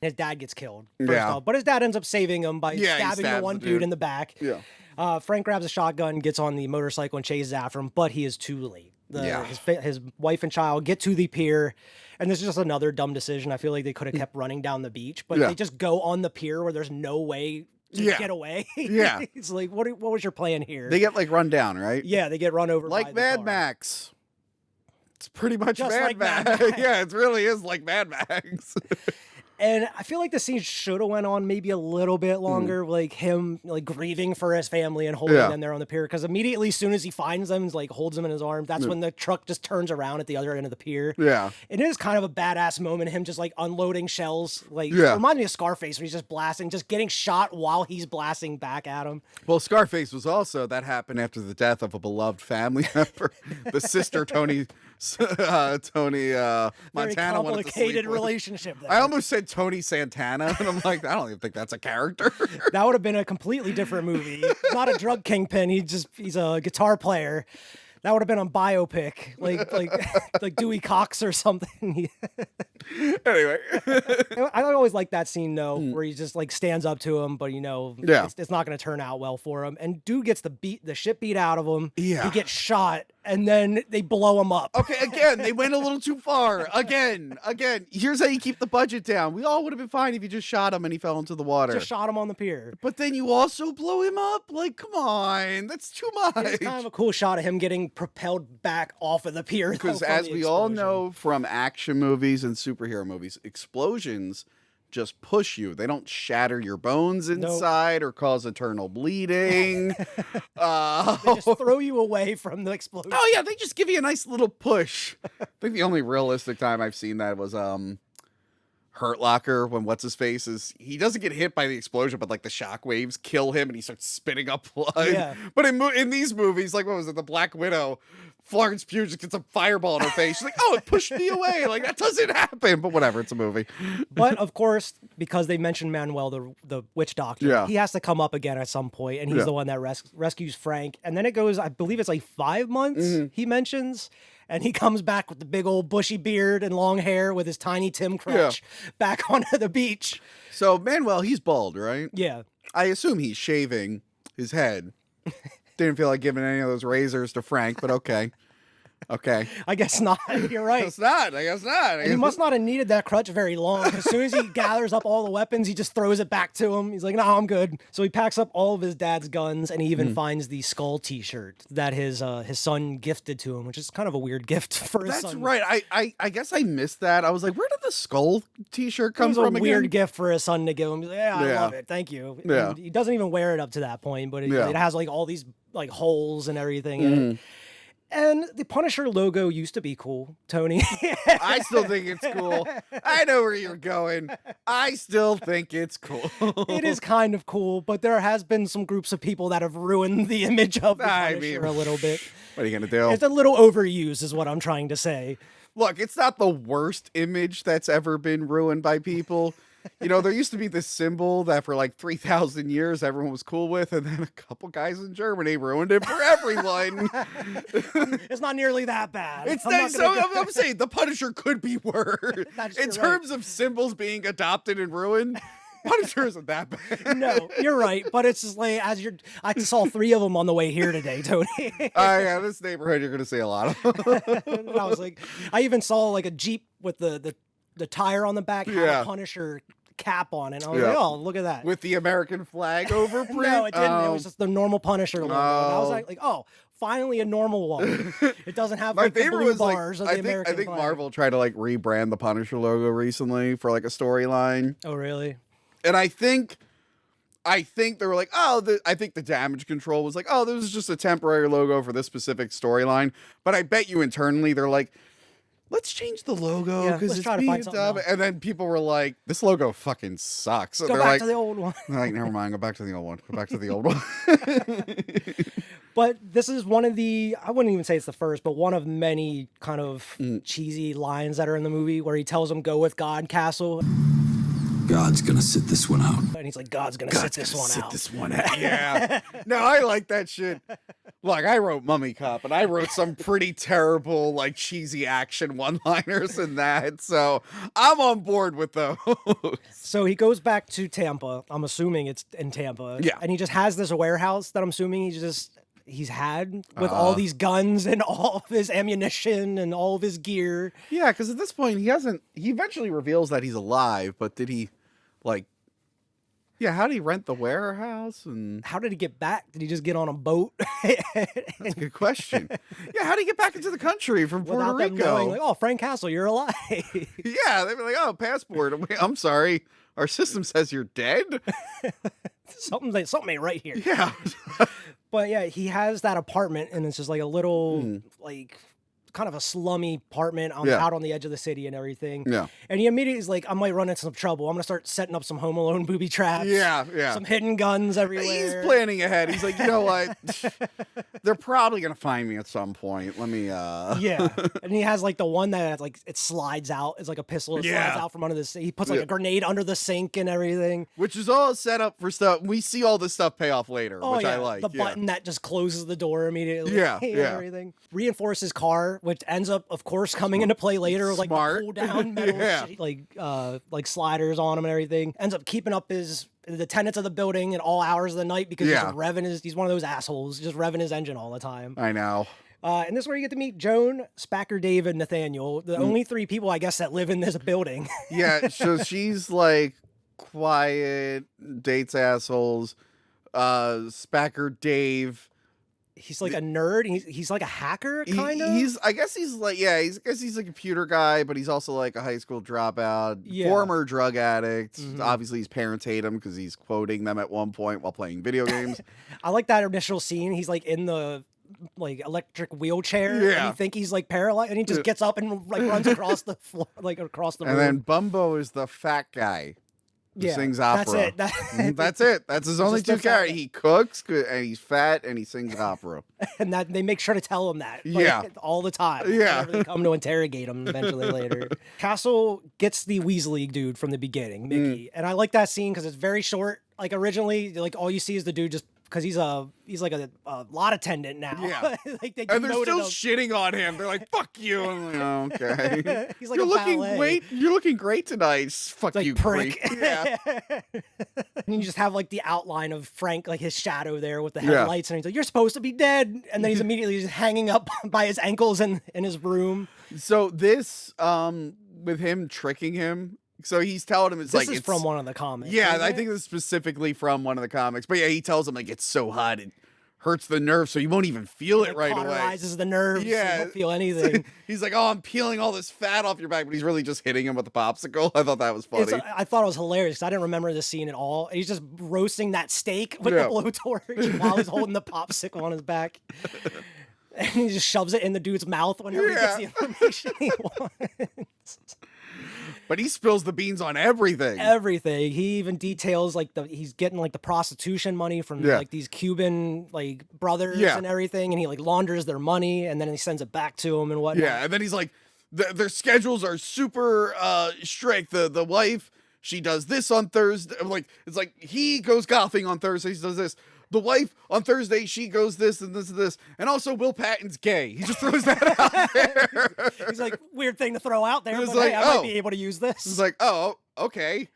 His dad gets killed, first off. But his dad ends up saving him by stabbing the one dude in the back. Yeah. Frank grabs a shotgun, gets on the motorcycle, and chases after him, but he is too late. His wife and child get to the pier, and this is just another dumb decision. I feel like they could have kept running down the beach, but they just go on the pier where there's no way to get away. Yeah. It's like, what was your plan here? They get like run down, right? Yeah, they get run over like by the Mad car. Max. It's pretty much Just Mad like Max. Mad Max. Yeah, it really is like Mad Max. And I feel like the scene should have went on maybe a little bit longer, like him like grieving for his family and holding them there on the pier. Because immediately, as soon as he finds them, like holds them in his arms, that's when the truck just turns around at the other end of the pier. Yeah, it is kind of a badass moment. Him just like unloading shells, like it reminds me of Scarface when he's just blasting, just getting shot while he's blasting back at him. Well, Scarface was also that happened after the death of a beloved family member, the sister Tony Montana. Very complicated relationship there. I almost said Tony Santana, and I'm like, I don't even think that's a character. That would have been a completely different movie. Not a drug kingpin. He's a guitar player. That would have been on biopic, like Dewey Cox or something. Anyway. I always like that scene though, where he just like stands up to him, but Yeah. it's not going to turn out well for him. And dude gets the shit beat out of him. Yeah. He gets shot, and then they blow him up. Okay, again, they went a little too far. Again. Here's how you keep the budget down. We all would have been fine if you just shot him and he fell into the water. Just shot him on the pier. But then you also blow him up? Like, come on. That's too much. It's kind of a cool shot of him getting propelled back off of the pier. Because as we all know from action movies and superhero movies, explosions just push you. They don't shatter your bones inside or cause eternal bleeding. They just throw you away from the explosion. Oh, yeah, they just give you a nice little push. I think the only realistic time I've seen that was Hurt Locker, when what's-his-face he doesn't get hit by the explosion, but like the shock waves kill him and he starts spitting up blood. Yeah. But in these movies, like what was it, the Black Widow, Florence Pugh just gets a fireball in her face. She's like, oh, it pushed me away. Like, that doesn't happen. But whatever, it's a movie. But of course, because they mentioned Manuel, the witch doctor, he has to come up again at some point, and he's the one that rescues Frank. And then it goes, I believe it's like 5 months, he mentions. And he comes back with the big old bushy beard and long hair with his tiny Tim crutch back onto the beach. So Manuel, he's bald, right? Yeah. I assume he's shaving his head. Didn't feel like giving any of those razors to Frank, but okay. Okay. I guess not. You're right. I guess not. And he must not have needed that crutch very long. As soon as he gathers up all the weapons, he just throws it back to him. He's like, no, I'm good. So he packs up all of his dad's guns, and he even finds the skull t-shirt that his son gifted to him, which is kind of a weird gift for his son. That's right. I guess I missed that. I was like, where did the skull t-shirt come from again? It was a weird again? gift for his son to give him. He's like, I love it. Thank you. Yeah. And he doesn't even wear it up to that point, but it has like all these like holes and everything in it. And the Punisher logo used to be cool, Tony. I still think it's cool. I know where you're going. I still think it's cool. It is kind of cool, but there has been some groups of people that have ruined the image of the Punisher a little bit. What are you going to do? It's a little overused is what I'm trying to say. Look, it's not the worst image that's ever been ruined by people. There used to be this symbol that for like 3,000 years everyone was cool with, and then a couple guys in Germany ruined it for everyone. It's not nearly that bad. I'm saying the Punisher could be worse. In terms of symbols being adopted and ruined, Punisher isn't that bad. No, you're right, but it's just like I saw 3 of them on the way here today, Tony. Yeah, this neighborhood you're gonna see a lot of. And I was like, I even saw like a Jeep with the tire on the back had a Punisher cap on it. And I was like, oh, look at that. With the American flag overprint? No, it didn't. It was just the normal Punisher logo. And I was like, oh, finally a normal one. It doesn't have like the blue bars of the American I think flag. Marvel tried to like rebrand the Punisher logo recently for like a storyline. Oh, really? And I think they were like, I think the damage control was like, this is just a temporary logo for this specific storyline. But I bet you internally they're like, let's change the logo because it's being dumb. And then people were like, this logo fucking sucks. So go back to the old one. They're like, never mind, go back to the old one. Go back to the old one. But this is one of the, I wouldn't even say it's the first, but one of many kind of cheesy lines that are in the movie where he tells him, go with God, Castle. God's gonna sit this one out. And he's like, God's gonna sit this one out. Yeah. No, I like that shit. Look, I wrote Mummy Cop, and I wrote some pretty terrible, like, cheesy action one-liners in that, so I'm on board with those. So he goes back to Tampa. I'm assuming it's in Tampa. Yeah. And he just has this warehouse that I'm assuming he's had with all these guns and all of his ammunition and all of his gear. Yeah, because at this point, he eventually reveals that he's alive, but did he, like, how did he rent the warehouse? And how did he get back? Did he just get on a boat? That's a good question. Yeah, how did he get back into the country from Puerto Without them Rico? knowing, like, oh, Frank Castle, you're alive. Yeah, they'd be like, oh, passport. I'm sorry. Our system says you're dead. Something ain't right here. Yeah. But yeah, he has that apartment, and it's just like a little, like, kind of a slummy apartment out on the edge of the city and everything. Yeah. And he immediately is like, I might run into some trouble. I'm going to start setting up some Home Alone booby traps. Yeah. Some hidden guns everywhere. He's planning ahead. He's like, you know what? They're probably going to find me at some point. Let me, Yeah. And he has like the one that like it slides out. It's like a pistol. It slides out from under the sink. He puts like a grenade under the sink and everything. Which is all set up for stuff. We see all this stuff pay off later, which I like. The button that just closes the door immediately. Yeah. And everything. Reinforce his car which ends up, of course, coming into play later, like the pull down metal, like sliders on him and everything. Ends up keeping up the tenants of the building at all hours of the night because he's one of those assholes, just revving his engine all the time. I know. And this is where you get to meet Joan, Spacker, David, Nathaniel, the only 3 people, I guess, that live in this building. Yeah, so she's like quiet, dates assholes. Spacker, Dave. He's like a nerd. He's like a hacker, kind of. I guess he's like he's a computer guy, but he's also like a high school dropout, former drug addict. Obviously, his parents hate him because he's quoting them at one point while playing video games. I like that initial scene. He's like in the electric wheelchair. Yeah. And you think he's like paralyzed, and he just gets up and like runs across the floor, like across the room. And then Bumbo is the fat guy. Sings opera. That's it. That's his only 2 characters. He cooks and he's fat and he sings opera. And that they make sure to tell him that. All the time. Yeah. Whenever they come to interrogate him eventually later. Castle gets the Weasley dude from the beginning, Mickey. And I like that scene because it's very short. Like originally, like all you see is the dude just because he's like a lot attendant now. Yeah. Like and they're still shitting on him. They're like, "Fuck you!" I'm like, oh, okay. He's like, "You're looking great. You're looking great tonight." Fuck like, you, prick. Freak. Yeah. And you just have like the outline of Frank, like his shadow there with the headlights, and he's like, "You're supposed to be dead," and then he's immediately just hanging up by his ankles in his room. So this, with him tricking him. So he's telling him this is from one of the comics. Yeah, I think this is specifically from one of the comics. But yeah, he tells him like it's so hot it hurts the nerve, so you won't even feel it right away. Cauterizes the nerves. Yeah, you don't feel anything. He's like, "Oh, I'm peeling all this fat off your back," but he's really just hitting him with the popsicle. I thought that was funny. I thought it was hilarious. I didn't remember this scene at all. He's just roasting that steak with the blowtorch while he's holding the popsicle on his back. And he just shoves it in the dude's mouth whenever he gets the information he wants. But he spills the beans on everything. Everything. He even details like he's getting like the prostitution money from like these Cuban like brothers and everything, and he like launders their money and then he sends it back to him and whatnot. Yeah, and then he's like, their schedules are super strict. The wife, she does this on Thursday. It's like he goes golfing on Thursdays, does this. The wife on Thursday, she goes this and this and this. And also Will Patton's gay. He just throws that out there. He's like, weird thing to throw out there, but like, hey, I might be able to use this. He's like, oh, okay.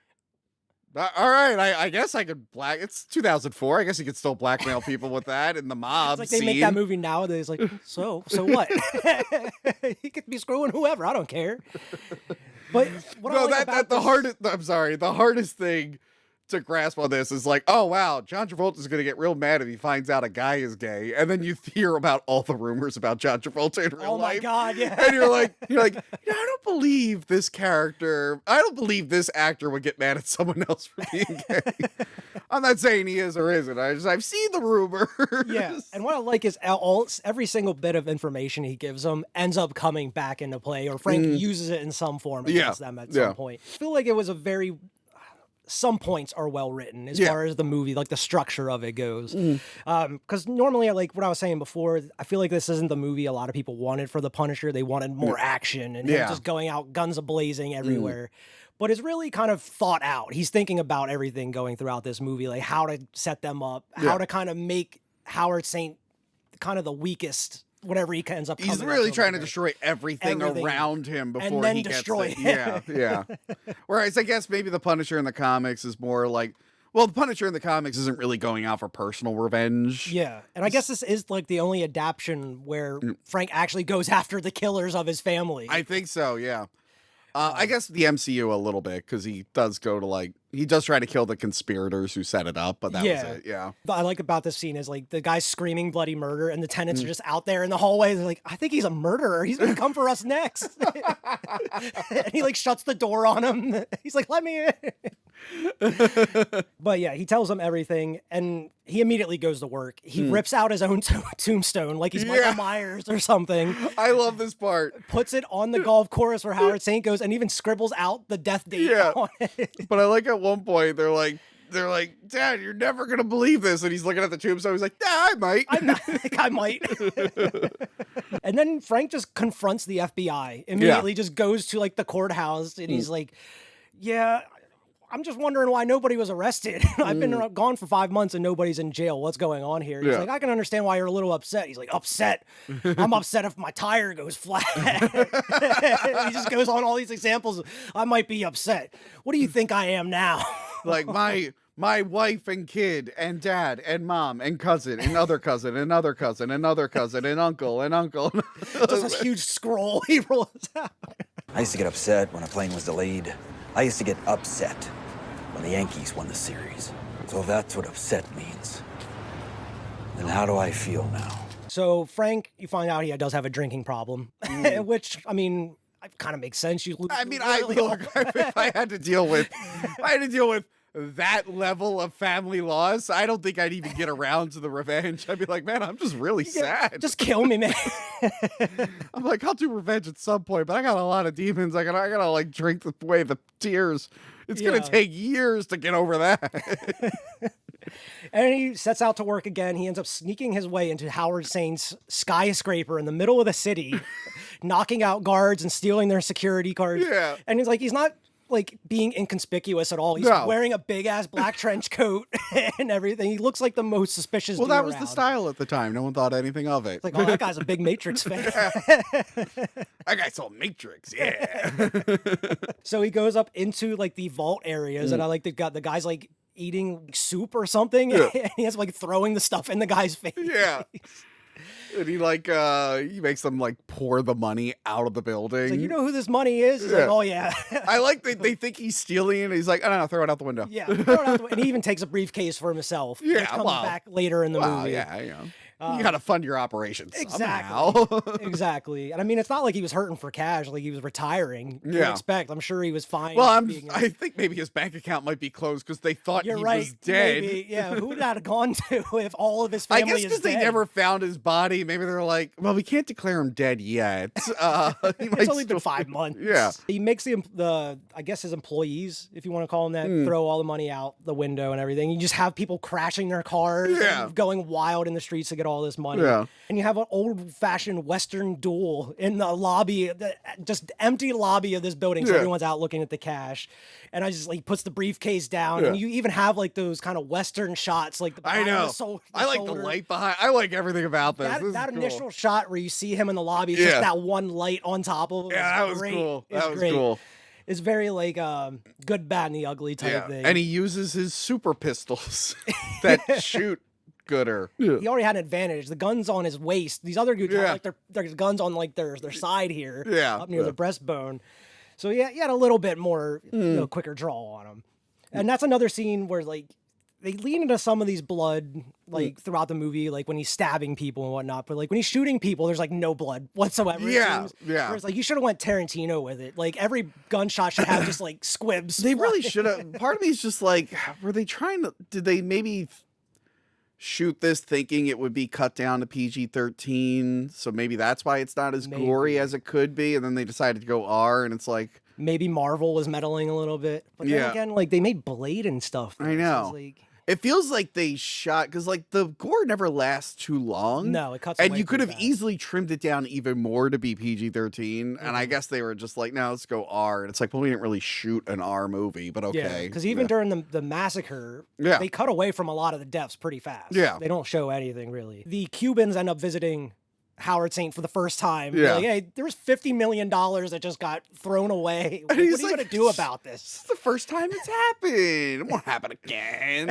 All right, I guess I could it's 2004. I guess you could still blackmail people with that in the mob It's like they make that movie nowadays. Like, so what? He could be screwing whoever. I don't care. But what I like about the hardest thing to grasp on this is like, oh wow, John Travolta is going to get real mad if he finds out a guy is gay, and then you hear about all the rumors about John Travolta in real life. Oh my god, yeah. And you're like, I don't believe this character. I don't believe this actor would get mad at someone else for being gay. I'm not saying he is or isn't. I've seen the rumors. Yeah, and what I like is every single bit of information he gives them ends up coming back into play, or Frank uses it in some form against them at some point. I feel like it was some points are well written as far as the movie, like the structure of it goes. Because normally, like what I was saying before, I feel like this isn't the movie a lot of people wanted for the Punisher. They wanted more action and him just going out guns a-blazing everywhere. But it's really kind of thought out. He's thinking about everything going throughout this movie, like how to set them up, how to kind of make Howard Saint kind of the weakest whenever he ends up coming. He's really trying to destroy everything around him before he gets it. Yeah. Whereas I guess maybe the Punisher in the comics is more like, well, the Punisher in the comics isn't really going out for personal revenge. Yeah. And I guess this is like the only adaptation where Frank actually goes after the killers of his family. I think so, yeah. I guess the MCU a little bit, because he does go to he does try to kill the conspirators who set it up, but that was it, yeah. What I like about this scene is like the guy's screaming bloody murder and the tenants are just out there in the hallway. They're like, I think he's a murderer. He's going to come for us next. And he like shuts the door on him. He's like, let me in. But yeah, he tells them everything and he immediately goes to work. He rips out his own tombstone like he's Michael Myers or something. I love this part. Puts it on the golf course where Howard Saint goes and even scribbles out the death date on it. But I like at one point they're like, Dad, you're never gonna believe this. And he's looking at the tombstone. He's like, yeah, I might. I might. And then Frank just confronts the FBI. Immediately just goes to like the courthouse and he's like, yeah, I'm just wondering why nobody was arrested. I've been gone for 5 months and nobody's in jail. What's going on here? He's like, I can understand why you're a little upset. He's like, upset? I'm upset if my tire goes flat. He just goes on all these examples. I might be upset. What do you think I am now? Like my wife and kid and dad and mom and cousin and other cousin and other cousin and other cousin and uncle and uncle. Just this huge scroll he rolls out. I used to get upset when a plane was delayed. I used to get upset when the Yankees won the series. So if that's what upset means, then how do I feel now? So Frank, you find out he does have a drinking problem, which, I mean, kind of makes sense. If I had to deal with that level of family loss, I don't think I'd even get around to the revenge. I'd be like, man, I'm just really sad. Just kill me, man. I'm like, I'll do revenge at some point, but I got a lot of demons. I gotta like drink away the tears. It's gonna take years to get over that. And he sets out to work again. He ends up sneaking his way into Howard Saint's skyscraper in the middle of the city, knocking out guards and stealing their security cards. Yeah. And he's not like being inconspicuous at all. He's wearing a big ass black trench coat and everything. He looks like the most suspicious dude that was around. the style at the time. No one thought anything of it. It's like, oh, that guy's a big Matrix fan. That guy saw Matrix, yeah. So he goes up into like the vault areas, and I like the guy's like eating soup or something, and he has like throwing the stuff in the guy's face. Yeah. And he he makes them like pour the money out of the building. He's like, you know who this money is? He's like, oh yeah. I like they think he's stealing it. He's like, I don't know, throw it out the window. Yeah, throw it out the window. And he even takes a briefcase for himself. Yeah, which comes back later in the movie. Yeah, you gotta fund your operations exactly. somehow. Exactly. And I mean, it's not like he was hurting for cash, like he was retiring. You would expect. I'm sure he was fine. Well, I think maybe his bank account might be closed because they thought he was dead. Maybe. Yeah, who would that have gone to if all of his family I guess because they never found his body. Maybe they're like, well, we can't declare him dead yet. It's only been 5 months. Yeah. He makes the I guess his employees, if you want to call them that, throw all the money out the window and everything. You just have people crashing their cars and going wild in the streets to get all this money. Yeah. And you have an old-fashioned Western duel in the lobby, the just empty lobby of this building. So everyone's out looking at the cash. And I just like puts the briefcase down, and you even have like those kind of Western shots, like I know. I like the light behind. I like everything about this. That initial shot where you see him in the lobby, it's just that one light on top of him. Yeah, that was cool. That was cool. It's very like good, bad, and the ugly type thing. And he uses his super pistols that shoot gooder. He already had an advantage. The gun's on his waist. These other dudes have like their guns on like their side here, up near the breastbone. So yeah, he had a little bit more quicker draw on him. And that's another scene where like they lean into some of these blood like throughout the movie, like when he's stabbing people and whatnot. But like when he's shooting people, there's like no blood whatsoever. Yeah. Whereas like you should have went Tarantino with it. Like every gunshot should have just like squibs. They really should have. Part of me is just like, were they trying to? Did they maybe shoot this thinking it would be cut down to PG-13, so maybe that's why it's not as gory as it could be, and then they decided to go R, and it's like maybe Marvel was meddling a little bit, but then again, like they made Blade and stuff. I know. It feels like they shot, because like the gore never lasts too long. No, it cuts. And you could have easily trimmed it down even more to be PG-13. And I guess they were just like, no, let's go R. And it's like, well, we didn't really shoot an R movie, but okay. Yeah, because even during the massacre, they cut away from a lot of the deaths pretty fast. Yeah. They don't show anything really. The Cubans end up visiting Howard Saint for the first time. Yeah. Like, hey, there was $50 million that just got thrown away. What are you going to do about this? This is the first time it's happened. It won't happen again.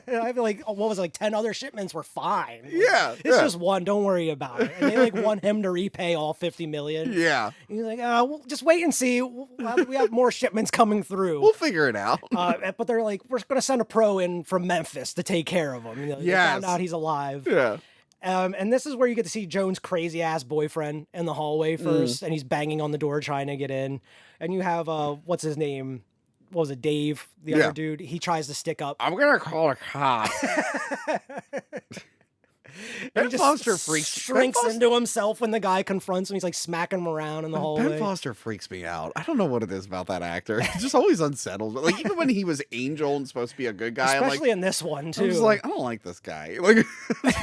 I feel like, what was it, like 10 other shipments were fine. Yeah. It's just one. Don't worry about it. And they like want him to repay all $50 million. Yeah. And he's like, we'll just wait and see. We have more shipments coming through. We'll figure it out. But they're like, we're going to send a pro in from Memphis to take care of him. You know, they found out he's alive. Yeah. And this is where you get to see Joan's crazy ass boyfriend in the hallway first, and he's banging on the door trying to get in. And you have what's his name? What was it, Dave? The other dude. He tries to stick up. I'm gonna call a cop. Ben Foster shrinks into himself when the guy confronts him. He's like smacking him around in the hallway. Ben Foster freaks me out. I don't know what it is about that actor. He's just always unsettled. Like even when he was Angel and supposed to be a good guy, especially in this one too. I was like, I don't like this guy. Like,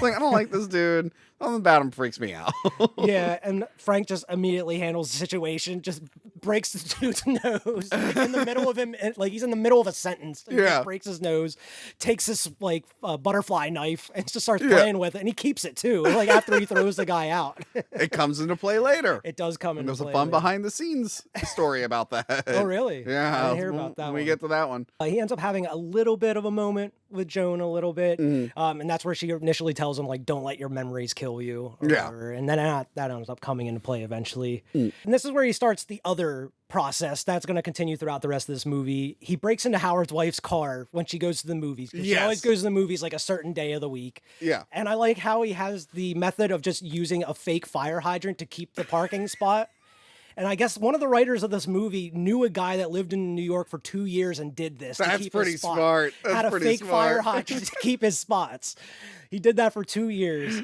I don't like this dude. Something about him freaks me out. Yeah, and Frank just immediately handles the situation, just breaks the dude's nose like, in the middle of him, like he's in the middle of a sentence. And he just breaks his nose, takes this like butterfly knife, and just starts playing with it, and he keeps it too. Like after he throws the guy out, it comes into play later. It does come into play. There's a fun later. behind the scenes story about that. Oh, really? Yeah, I didn't hear about that. When we get to that one, he ends up having a little bit of a moment with Joan, a little bit, and that's where she initially tells him like, "Don't let your memories kill you." Or whatever. And then that ends up coming into play eventually. And this is where he starts the other process that's going to continue throughout the rest of this movie. He breaks into Howard's wife's car when she goes to the movies. She always goes to the movies like a certain day of the week. Yeah. And I like how he has the method of just using a fake fire hydrant to keep the parking spot. And I guess one of the writers of this movie knew a guy that lived in New York for 2 years and did this. That's to keep pretty his spot. smart. That's Had a pretty fake smart. fire hydrant to keep his spots. He did that for 2 years.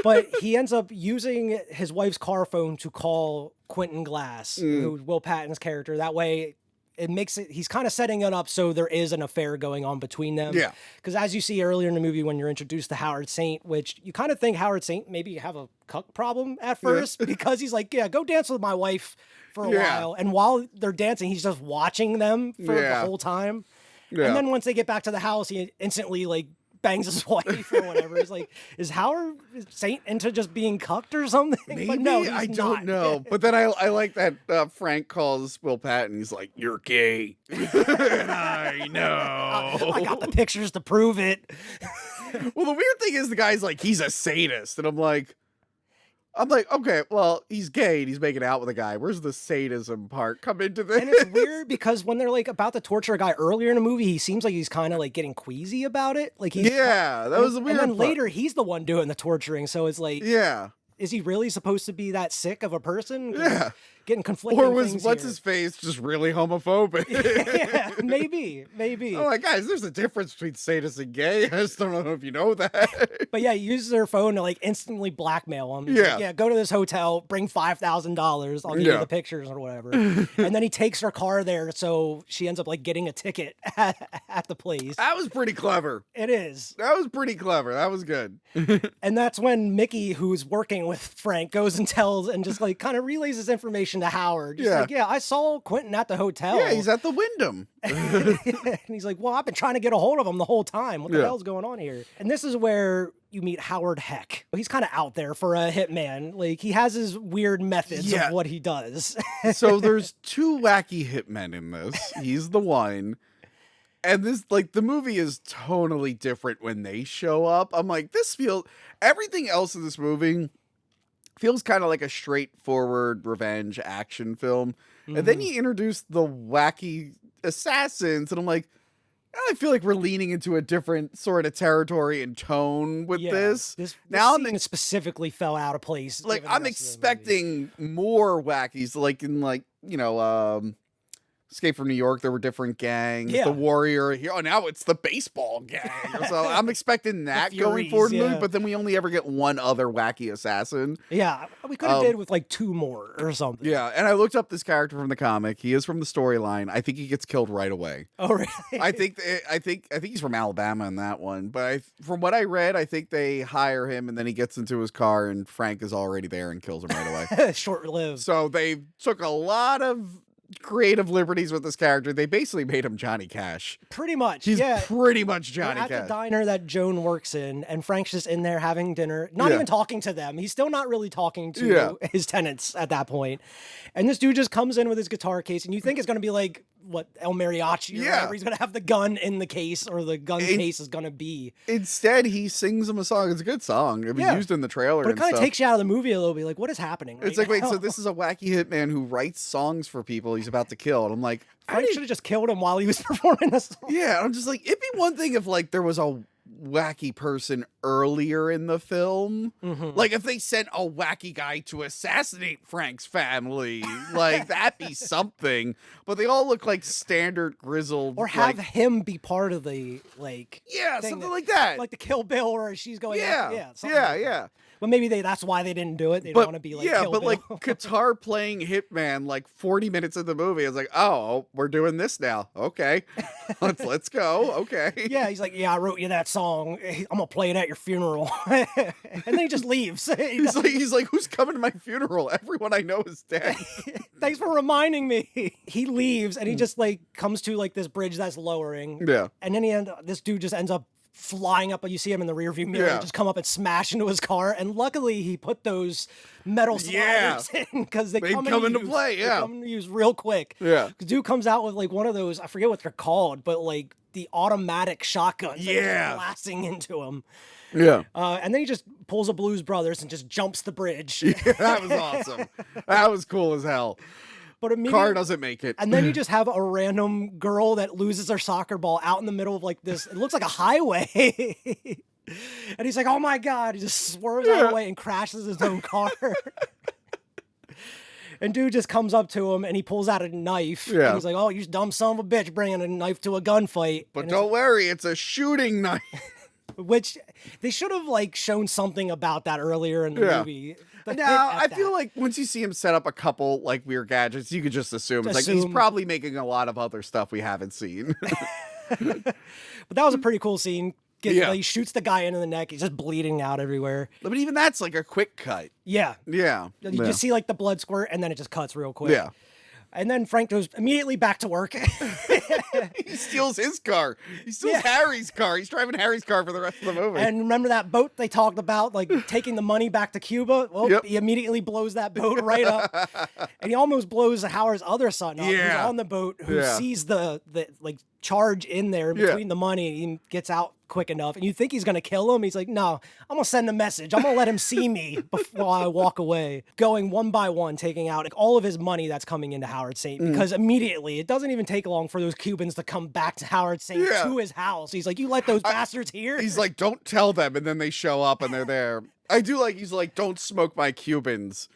But he ends up using his wife's car phone to call Quentin Glass, who's Will Patton's character. That way, it makes it, he's kind of setting it up so there is an affair going on between them. Yeah. Because as you see earlier in the movie when you're introduced to Howard Saint, which you kind of think Howard Saint maybe have a cuck problem at first because he's like, yeah, go dance with my wife for a while. And while they're dancing, he's just watching them for the whole time. Yeah. And then once they get back to the house, he instantly like bangs his wife or whatever. He's like, is Howard Saint into just being cucked or something? Maybe, but no, I don't know. But then I like that Frank calls Will Patton. He's like, "You're gay." And I know. I got the pictures to prove it. Well, the weird thing is the guy's like, he's a sadist. And I'm like, okay, well, he's gay and he's making out with a guy. Where's the sadism part come into this? And it's weird because when they're like about to torture a guy earlier in the movie, he seems like he's kind of like getting queasy about it. Like he's that was the weird And then part. later he's the one doing the torturing. So it's like, is he really supposed to be that sick of a person? Yeah. Getting conflicting Or was things what's here. his face just really homophobic? Yeah, maybe. I'm like, guys, there's a difference between sadist and gay. I just don't know if you know that. But yeah, he uses her phone to like instantly blackmail him. He's Yeah. like, yeah, go to this hotel, bring $5,000. I'll give you the pictures or whatever. And then he takes her car there, so she ends up like getting a ticket at the place. That was pretty clever. It is. That was pretty clever. That was good. And that's when Mickey, who's working with Frank, goes and tells and just like kind of relays his information to Howard. Just like, yeah, I saw Quentin at the hotel. Yeah, he's at the Wyndham. And he's like, well, I've been trying to get a hold of him the whole time. What the hell's going on here? And this is where you meet Howard Heck. He's kind of out there for a hitman. Like, he has his weird methods of what he does. So there's two wacky hitmen in this. He's the one. And this, like, the movie is tonally different when they show up. I'm like, everything else in this movie feels kind of like a straightforward revenge action film. And then you introduce the wacky assassins, and I'm like, I feel like we're leaning into a different sort of territory and tone with this. This now scene specifically fell out of place. like, given the I'm rest of the movie. expecting more wackies, like in like, Escape from New York, there were different gangs. Yeah. The Warrior. Now it's the baseball gang. So I'm expecting that going Furies, forward in the movie, but then we only ever get one other wacky assassin. Yeah, we could have did with like two more or something. Yeah, and I looked up this character from the comic. He is from the storyline. I think he gets killed right away. Oh, really? I think he's from Alabama in that one. But from what I read, I think they hire him, and then he gets into his car, and Frank is already there and kills him right away. Short-lived. So they took a lot of creative liberties with this character. They basically made him Johnny Cash. Pretty much. He's pretty much Johnny At Cash. the diner that Joan works in, and Frank's just in there having dinner, not even talking to them. He's still not really talking to his tenants at that point. And this dude just comes in with his guitar case, and you think it's going to be like, what, El Mariachi or whatever. He's going to have the gun in the case, or the gun case is going to be. Instead, he sings him a song. It's a good song. It was used in the trailer. But it kind of takes you out of the movie a little bit. Like, what is happening? It's like, wait, so this is a wacky hitman who writes songs for people he's about to kill. And I'm like, Frank should have just killed him while he was performing this song. Yeah, I'm just like, it'd be one thing if like there was a wacky person earlier in the film. Like if they sent a wacky guy to assassinate Frank's family, like that'd be something. But they all look like standard grizzled. Or have him be part of the, like... something like that. Like the Kill Bill where she's going... Yeah. Well, maybe that's why they didn't do it. They don't want to be like Kill but Bill. like Qatar playing Hitman like 40 minutes of the movie. It's like, oh, we're doing this now. Okay, let's go. Okay. Yeah, he's like, yeah, I wrote you that song. I'm gonna play it at your funeral, and then he just leaves. He's like, who's coming to my funeral? Everyone I know is dead. Thanks for reminding me. He leaves, and he just like comes to like this bridge that's lowering. Yeah. And then this dude just ends up flying up, but you see him in the rearview mirror and just come up and smash into his car. And luckily, he put those metal sliders in because they come into play. Yeah, they come into use real quick. Yeah, because dude comes out with like one of those, I forget what they're called, but like the automatic shotguns. Yeah, blasting into him. Yeah. And then he just pulls a Blues Brothers and just jumps the bridge. Yeah, that was awesome. That was cool as hell. But car doesn't make it. And then you just have a random girl that loses her soccer ball out in the middle of like this, it looks like a highway. And he's like, oh my God. He just swerves out of the way and crashes his own car. And dude just comes up to him and he pulls out a knife. Yeah. And he's like, oh, you dumb son of a bitch bringing a knife to a gunfight. But don't worry, it's a shooting knife. Which they should have like shown something about that earlier in the movie. Now, I feel like once you see him set up a couple like weird gadgets, you could just assume it's like he's probably making a lot of other stuff we haven't seen. But that was a pretty cool scene. He shoots the guy into the neck. He's just bleeding out everywhere. But even that's like a quick cut. Yeah. Yeah. You just see like the blood squirt and then it just cuts real quick. Yeah. And then Frank goes immediately back to work. He steals his car. He steals Harry's car. He's driving Harry's car for the rest of the movie. And remember that boat they talked about, like taking the money back to Cuba? Well, he immediately blows that boat right up. And he almost blows Howard's other son up who's on the boat, who sees the like charge in there between the money and gets out quick enough. And you think he's going to kill him. He's like, no, I'm going to send a message. I'm going to let him see me before I walk away. Going one by one, taking out like, all of his money that's coming into Howard Saint. Because immediately, it doesn't even take long for those Cubans to come back to Howard Saint to his house. He's like, you let those bastards here? He's like, don't tell them. And then they show up and they're there. I do like, he's like, don't smoke my Cubans.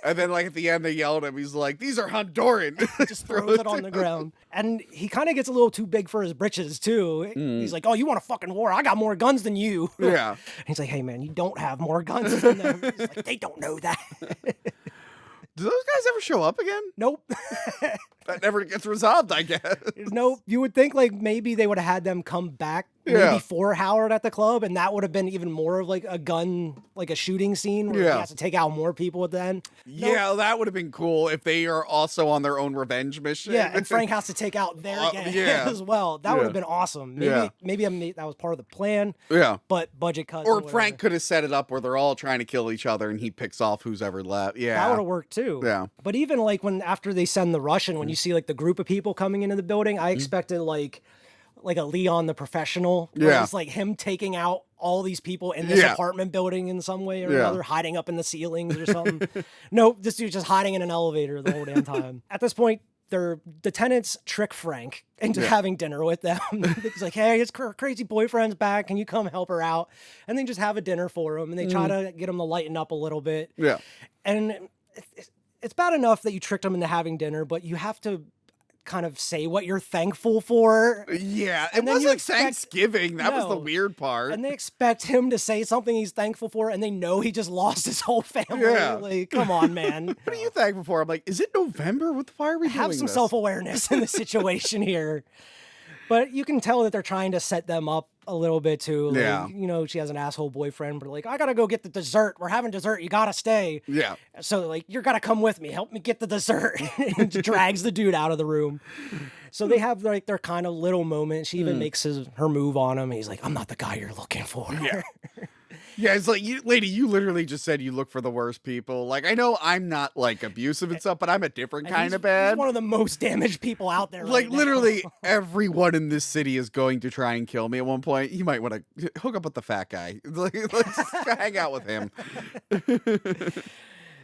And then, like, at the end, they yell at him. He's like, these are Honduran. Just throws it on the ground. And he kind of gets a little too big for his britches, too. He's like, oh, you want a fucking war? I got more guns than you. Yeah. And he's like, hey, man, you don't have more guns than them. He's like, they don't know that. Do those guys ever show up again? Nope. That never gets resolved, I guess. Nope. You would think, like, maybe they would have had them come back maybe for Howard at the club, and that would have been even more of, like, a gun, like a shooting scene where he has to take out more people at the end. Yeah, that would have been cool if they are also on their own revenge mission. Yeah, and Frank has to take out their gang as well. That would have been awesome. Maybe that was part of the plan. Yeah. But budget cuts. Or Frank could have set it up where they're all trying to kill each other, and he picks off who's ever left. Yeah. That would have worked, too. Yeah. But even, like, after they send the Russian, when you see, like, the group of people coming into the building, I expected, like a Leon the Professional. Where it's like him taking out all these people in this apartment building in some way or another, hiding up in the ceilings or something. Nope, this dude's just hiding in an elevator the whole damn time. At this point, the tenants trick Frank into having dinner with them. He's like, hey, his crazy boyfriend's back. Can you come help her out? And they just have a dinner for him. And they try to get him to lighten up a little bit. Yeah. And it's bad enough that you tricked him into having dinner, but you have to kind of say what you're thankful for. Yeah, it wasn't Thanksgiving. That was the weird part. And they expect him to say something he's thankful for, and they know he just lost his whole family. Yeah. Like, come on, man. What are you thankful for? I'm like, is it November? Why are we doing this? Have some self-awareness in the situation here. But you can tell that they're trying to set them up a little bit too. Like, you know, she has an asshole boyfriend, but like, I gotta go get the dessert. We're having dessert. You gotta stay. Yeah. So like, you're gotta come with me. Help me get the dessert. And drags the dude out of the room. So they have like their kind of little moment. She even makes her move on him. And he's like, I'm not the guy you're looking for. Yeah. Yeah, it's like, lady, you literally just said you look for the worst people. Like, I know I'm not, like, abusive and stuff, but I'm a different kind of bad. He's one of the most damaged people out there like, literally, everyone in this city is going to try and kill me at one point. You might want to hook up with the fat guy. Let's hang out with him.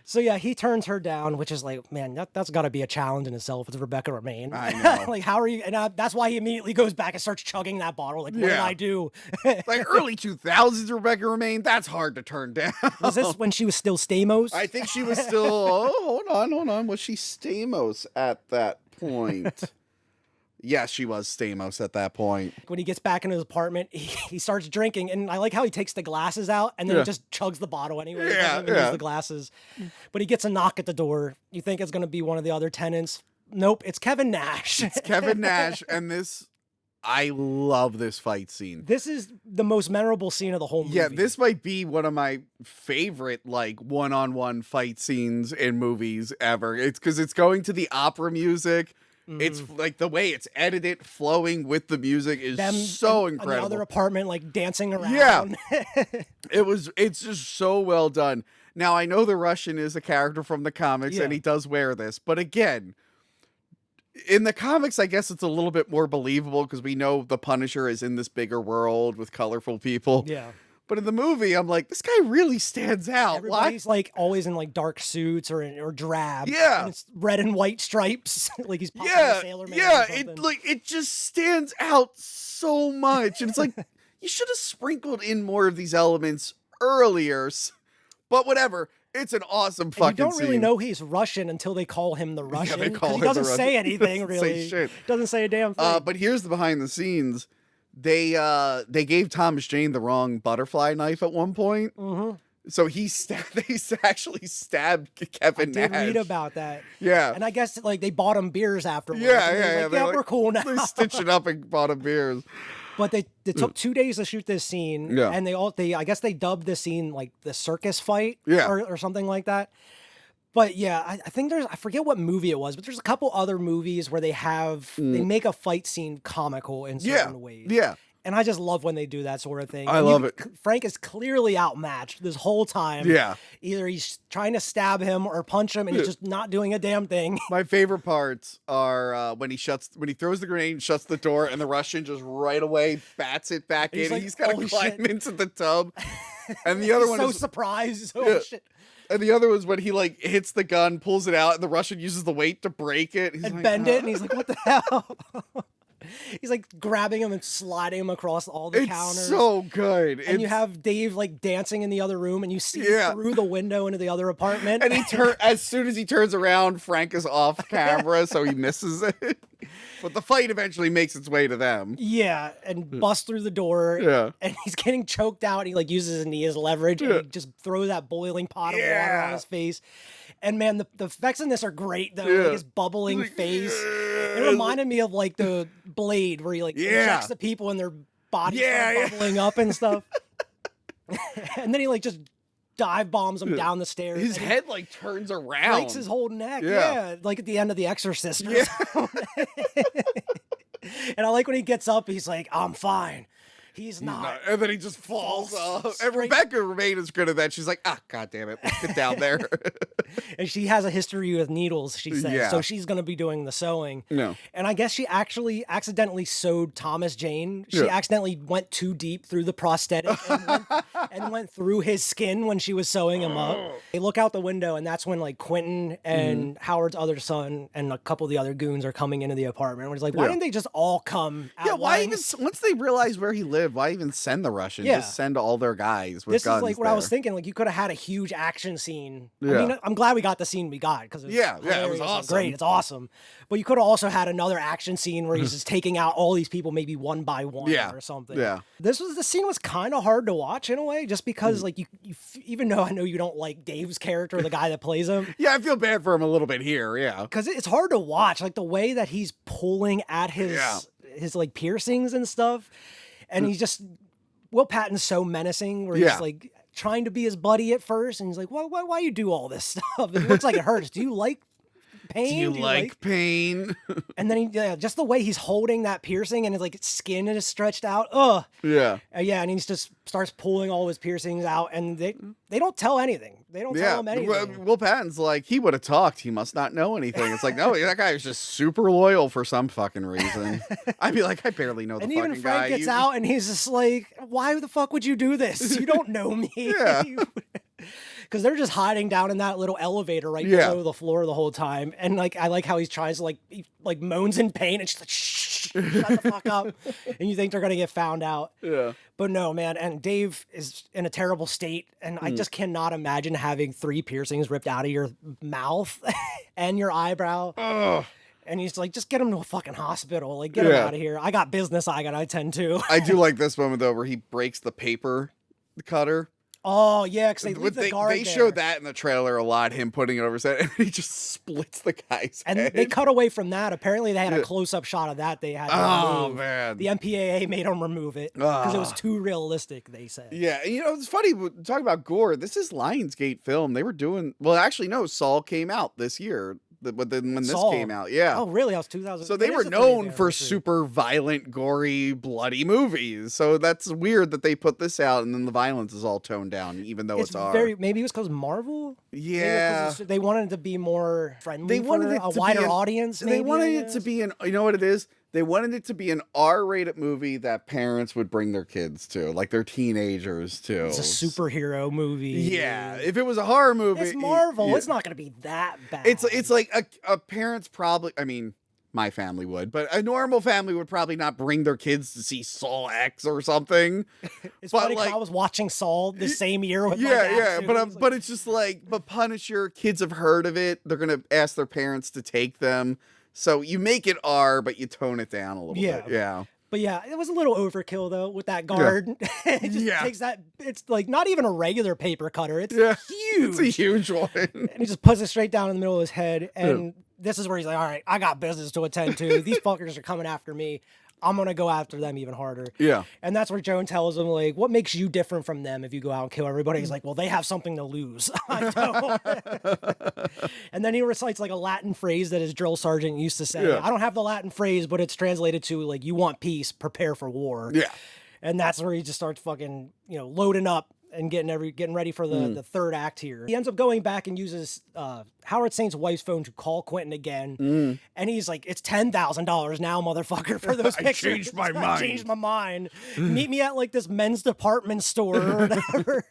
So, yeah, he turns her down, which is like, man, that's got to be a challenge in itself. It's Rebecca Romaine. I know. Like, how are you? And that's why he immediately goes back and starts chugging that bottle. Like, what did I do? Like, early 2000s Rebecca Romaine, that's hard to turn down. Was this when she was still Stamos? I think she was still, hold on. Was she Stamos at that point? Yes, she was Stamos at that point. When he gets back into his apartment, he starts drinking, and I like how he takes the glasses out and then he just chugs the bottle anyway. He doesn't even use the glasses. But he gets a knock at the door. You think it's going to be one of the other tenants. Nope, it's Kevin Nash. It's Kevin Nash, and I love this fight scene. This is the most memorable scene of the whole movie. Yeah, this might be one of my favorite, like, one-on-one fight scenes in movies ever. It's because it's going to the opera music. It's like the way it's edited, flowing with the music is so incredible. In the other apartment, like dancing around. Yeah, it's just so well done. Now I know the Russian is a character from the comics, and he does wear this, but again, in the comics, I guess it's a little bit more believable because we know the Punisher is in this bigger world with colorful people. Yeah. But in the movie, I'm like, this guy really stands out. Everybody's like always in like dark suits or drab. Yeah. And it's red and white stripes. Like he's popping a Sailor Man. Yeah, it just stands out so much. And it's like, you should have sprinkled in more of these elements earlier. But whatever. It's an awesome fucking scene. You don't really know he's Russian until they call him the Russian. Yeah, they call him he doesn't the say Russian. anything, He doesn't really. say shit. Doesn't say a damn thing. But here's the behind the scenes. They gave Thomas Jane the wrong butterfly knife at one point. So they actually stabbed Kevin Nash. I did read about that. Yeah. And I guess like they bought him beers afterwards. Yeah. Like, we're cool now. They stitched it up and bought him beers. But they took 2 days to shoot this scene. Yeah. And I guess they dubbed this scene like the circus fight. Yeah. Or something like that. But yeah, I think I forget what movie it was, but there's a couple other movies where they make a fight scene comical in certain ways. Yeah. And I just love when they do that sort of thing. I love it. Frank is clearly outmatched this whole time. Yeah. Either he's trying to stab him or punch him and he's just not doing a damn thing. My favorite parts are when he throws the grenade and shuts the door and the Russian just right away bats it back in. Like, He's got to climb into the tub. And the other He's one so is surprised. He's, oh, shit. And the other was when he like hits the gun, pulls it out, and the Russian uses the weight to break it. He's And like, bend it, and he's like, what the hell? He's like grabbing him and sliding him across all the counters. It's so good. And you have Dave like dancing in the other room, and you see through the window into the other apartment. And as soon as he turns around, Frank is off camera, so he misses it. But the fight eventually makes its way to them. Yeah, and busts through the door. Yeah. And he's getting choked out. He like uses his knee as leverage, and he just throws that boiling pot of water on his face. And man, the effects in this are great though. Like his bubbling face. It reminded me of like the Blade, where he like injects the people and their bodies start bubbling up and stuff. And then he like just dive bombs him down the stairs. His head like turns around. Breaks his whole neck. Yeah. Like at the end of The Exorcist. And I like when he gets up, he's like, I'm fine. He's not. And then he just falls off. And Rebecca remained as good at that. She's like, God damn it. Let's get down there. And she has a history with needles, she says. Yeah. So she's going to be doing the sewing. No. And I guess she actually accidentally sewed Thomas Jane. She accidentally went too deep through the prosthetic and went through his skin when she was sewing him up. They look out the window, and that's when like Quentin and Howard's other son and a couple of the other goons are coming into the apartment. Where he's like, why didn't they just all come at why once? even once they realize where he lived, why even send the Russians? Just send all their guys with this guns. This is like what there. I was thinking. Like you could have had a huge action scene. Yeah. I mean, I'm glad we got the scene we got because it was awesome. Great, it's awesome. But you could have also had another action scene where he's just taking out all these people maybe one by one or something. Yeah. The scene was kind of hard to watch in a way, just because like you even though I know you don't like Dave's character, the guy that plays him. Yeah, I feel bad for him a little bit here. Yeah, because it's hard to watch, like the way that he's pulling at his like piercings and stuff, and he's just. Will Patton's so menacing where he's like trying to be his buddy at first, and he's like, why you do all this stuff? It looks like it hurts. Do you like pain? Do you like pain? And then just the way he's holding that piercing and his like skin is stretched out. Ugh. Yeah. And he just starts pulling all his piercings out, and they don't tell anything. They don't tell him anything. Will Patton's like, he would have talked. He must not know anything. It's like, no, that guy is just super loyal for some fucking reason. I'd be like, I barely know the fucking guy. And even Frank gets out, and he's just like, why the fuck would you do this? You don't know me. Yeah. Because they're just hiding down in that little elevator right below the floor the whole time. And like I like how he tries to he moans in pain and she's like, shh, shut the fuck up. And you think they're gonna get found out. Yeah. But no, man. And Dave is in a terrible state. And I just cannot imagine having 3 piercings ripped out of your mouth and your eyebrow. Ugh. And he's like, just get him to a fucking hospital. Like, get him out of here. I got business I gotta attend to. I do like this moment, though, where he breaks the paper cutter. Oh, yeah, because they leave the guard They there. showed that in the trailer a lot, him putting it over his head, and he just splits the guy's and head. they cut away from that. Apparently, they had a close-up shot of that they had to remove. Man. The MPAA made them remove it because it was too realistic, they said. Yeah, and it's funny, talking about gore, this is Lionsgate film. They were doing, well, actually, no, Saul came out this year. When this came out, yeah. Oh, really? That was 2000. So they were known for super violent, gory, bloody movies. So that's weird that they put this out and then the violence is all toned down, even though it's R. Maybe it was because Marvel. Yeah, they wanted it to be more friendly. They wanted it a to wider be audience. They wanted it to be you know what it is? They wanted it to be an R-rated movie that parents would bring their kids to, like their teenagers to. It's a superhero movie. Yeah, if it was a horror movie, it's Marvel. It's not going to be that bad. It's like a parent's probably. I mean, my family would, but a normal family would probably not bring their kids to see Saw X or something. It's funny because I was watching Saw the same year with my dad, but it's just like, but Punisher, kids have heard of it. They're gonna ask their parents to take them. So you make it R, but you tone it down a little bit. Yeah. But yeah, it was a little overkill though with that guard. It just takes that. It's like not even a regular paper cutter. It's huge. It's a huge one. And he just puts it straight down in the middle of his head. And this is where he's like, all right, I got business to attend to. These fuckers are coming after me. I'm going to go after them even harder. Yeah. And that's where Joan tells him, like, what makes you different from them if you go out and kill everybody? He's like, well, they have something to lose. I don't. And then he recites like a Latin phrase that his drill sergeant used to say. I don't have the Latin phrase, but it's translated to like, you want peace, prepare for war. Yeah. And that's where he just starts fucking, loading up and getting ready for the third act here. He ends up going back and uses Howard Saint's wife's phone to call Quentin again. And he's like, it's $10,000 now, motherfucker, for those pictures. I changed my mind. Meet me at like this men's department store or whatever.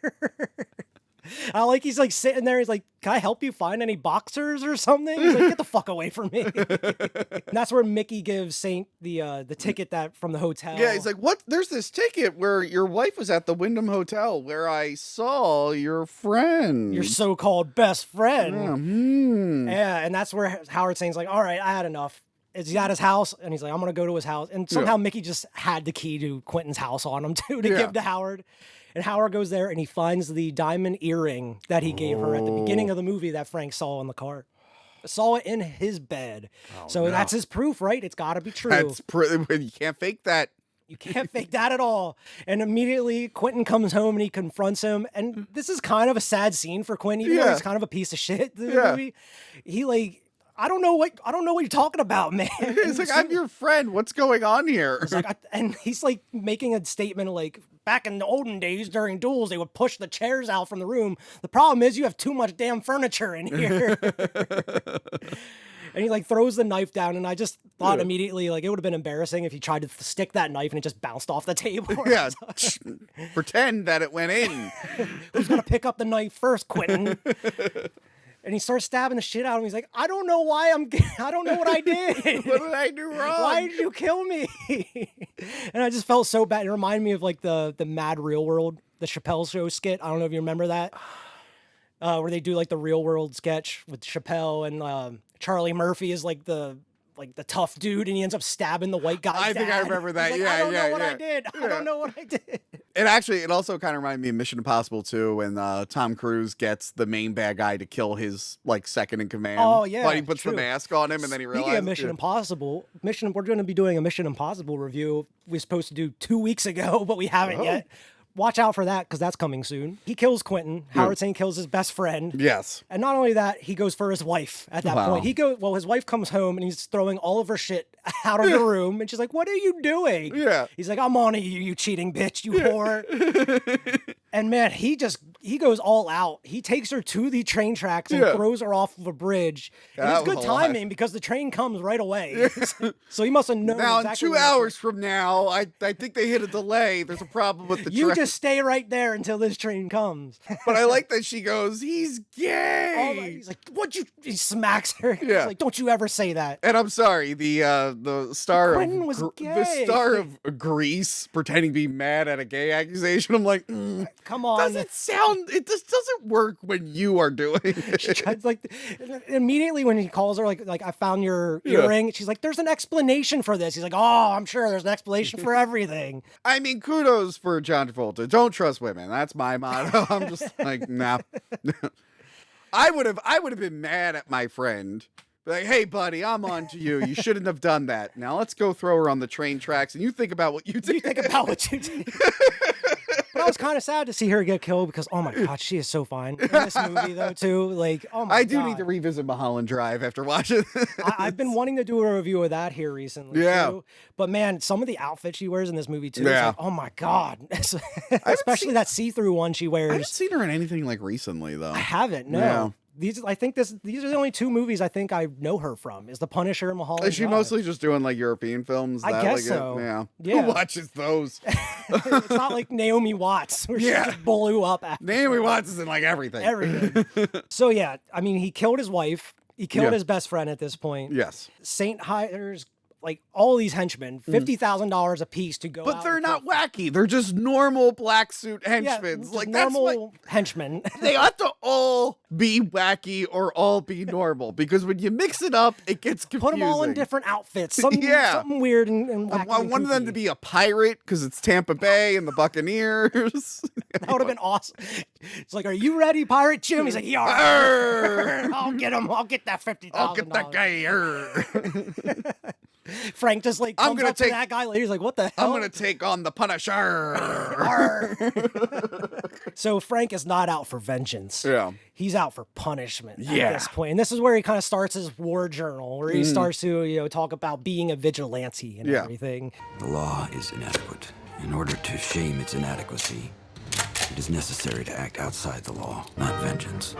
He's like sitting there. He's like, can I help you find any boxers or something? He's like, get the fuck away from me. And that's where Mickey gives Saint the ticket from the hotel. Yeah, he's like, what? There's this ticket where your wife was at the Wyndham Hotel where I saw your friend. Your so-called best friend. Yeah, and that's where Howard Saint's like, all right, I had enough. He's at his house, and he's like, I'm going to go to his house. And somehow Mickey just had the key to Quentin's house on him, too, to give to Howard. And Howard goes there, and he finds the diamond earring that he gave her at the beginning of the movie that Frank saw in the car. Saw it in his bed. That's his proof, right? It's got to be true. You can't fake that. You can't fake that at all. And immediately Quentin comes home and he confronts him. And this is kind of a sad scene for Quentin, even though he's kind of a piece of shit in the movie. He I don't know what you're talking about, man. He's like, I'm your friend. What's going on here? And he's like making a statement like, back in the olden days during duels, they would push the chairs out from the room. The problem is you have too much damn furniture in here. And he like throws the knife down, and I just thought immediately like it would have been embarrassing if he tried to stick that knife and it just bounced off the table. Yeah, pretend that it went in. Who's gonna pick up the knife first, Quentin? And he starts stabbing the shit out of him. He's like, I don't know why I don't know what I did. What did I do wrong? Why did you kill me? And I just felt so bad. It reminded me of like the Mad Real World, the Chappelle Show skit. I don't know if you remember that. Where they do like the Real World sketch with Chappelle and Charlie Murphy is like the tough dude, and he ends up stabbing the white guy's I think I remember that. Like, I don't know what I did. I don't know what I did. And actually, it also kind of reminded me of Mission Impossible 2 when Tom Cruise gets the main bad guy to kill his second in command. Oh yeah, but he puts the mask on him, and then he realizes. Speaking of Mission Impossible, we're going to be doing a Mission Impossible review. We were supposed to do 2 weeks ago, but we haven't yet. Watch out for that because that's coming soon. He kills Quentin. Howard Saint kills his best friend. Yes. And not only that, he goes for his wife at that point. His wife comes home and he's throwing all of her shit out of the room. And she's like, what are you doing? Yeah. He's like, I'm on to you, you cheating bitch, you whore. And man, he goes all out. He takes her to the train tracks and throws her off of a bridge. And it's good timing because the train comes right away. So he must have known. Now, exactly in 2 hours from now, I think they hit a delay. There's a problem with the train. You just stay right there until this train comes. But I like that she goes, he's gay. He's like, he smacks her. He's like, don't you ever say that. And I'm sorry, the star Quentin was gay. The star of Grease pretending to be mad at a gay accusation. I'm like, come on. Doesn't sound it just doesn't work when you are doing it. She tries, like, immediately when he calls her, like I found your earring. She's like, there's an explanation for this. He's like, oh, I'm sure there's an explanation for everything. I mean, kudos for John Travolta. Don't trust women. That's my motto. I'm just like, nah. I would have been mad at my friend. Like, hey, buddy, I'm on to you. You shouldn't have done that. Now let's go throw her on the train tracks, and you think about what you did. You think about what you did. But I was kind of sad to see her get killed because, oh my God, she is so fine in this movie, though, too. Like, oh my God. I do need to revisit Mulholland Drive after watching this. I've been wanting to do a review of that here recently, too. But, man, some of the outfits she wears in this movie, too, is like, oh my God. Especially that see-through one she wears. I haven't seen her in anything like recently, though. I haven't, no. Yeah. These are the only two movies I think I know her from. Is The Punisher and Mulholland Drive. Is she mostly just doing like European films? I guess so. Yeah. Who watches those? It's not like Naomi Watts, where she just blew up. Naomi Watts is in like everything. So yeah, I mean, he killed his wife. He killed his best friend at this point. Yes. Saint hires like all these henchmen, $50,000 a piece to go. But they're not wacky. They're just normal black suit henchmen. Like normal henchmen. They ought to all be wacky or all be normal, because when you mix it up, it gets confusing. Put them all in different outfits. Something weird and wacky. I wanted them to be a pirate because it's Tampa Bay and the Buccaneers. That would have been awesome. It's like, are you ready, Pirate Jim? He's like, yeah. I'll get him. I'll get that $50,000. I'll get that guy. Frank just like comes up to that guy later. He's like, what the hell? I'm going to take on the Punisher. So Frank is not out for vengeance. Yeah. He's out for punishment at this point. And this is where he kind of starts his war journal, where he starts to, talk about being a vigilante and everything. The law is inadequate. In order to shame its inadequacy, it is necessary to act outside the law, not vengeance.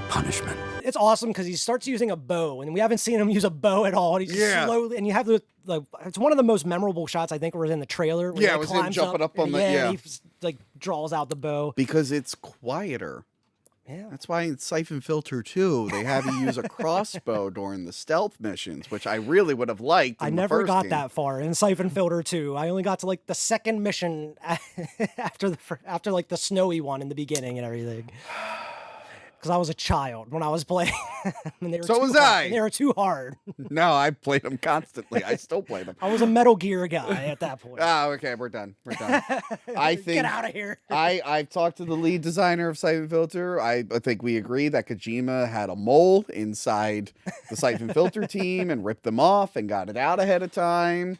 Punishment. It's awesome because he starts using a bow, and we haven't seen him use a bow at all. And he's just slowly, and you have it's one of the most memorable shots I think was in the trailer. Where it was him jumping up on he like draws out the bow because it's quieter. Yeah, that's why in Siphon Filter 2 they have you use a crossbow during the stealth missions, which I really would have liked. I never got that far in Siphon Filter 2. I only got to like the second mission after like the snowy one in the beginning and everything. Because I was a child when I was playing. So was I. They were too hard. No, I played them constantly. I still play them. I was a Metal Gear guy at that point. Oh, okay, we're done. I think get out of here. I've talked to the lead designer of Siphon Filter. I think we agree that Kojima had a mole inside the Siphon Filter team and ripped them off and got it out ahead of time.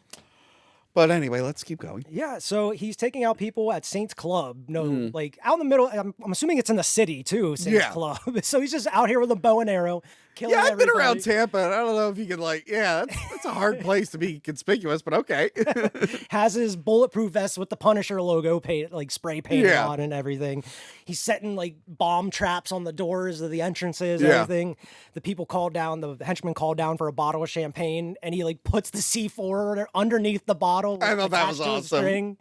But anyway, let's keep going. Yeah, so he's taking out people at Saint's Club. No, like out in the middle. I'm assuming it's in the city too, Saint's Club. So he's just out here with a bow and arrow, killing I've everybody. been around Tampa, and I don't know if you can that's a hard place to be conspicuous, but okay. Has his bulletproof vest with the Punisher logo spray painted on and everything. He's setting like bomb traps on the doors of the entrances and everything. The henchmen called down for a bottle of champagne, and he like puts the C4 underneath the bottle. I thought that was awesome.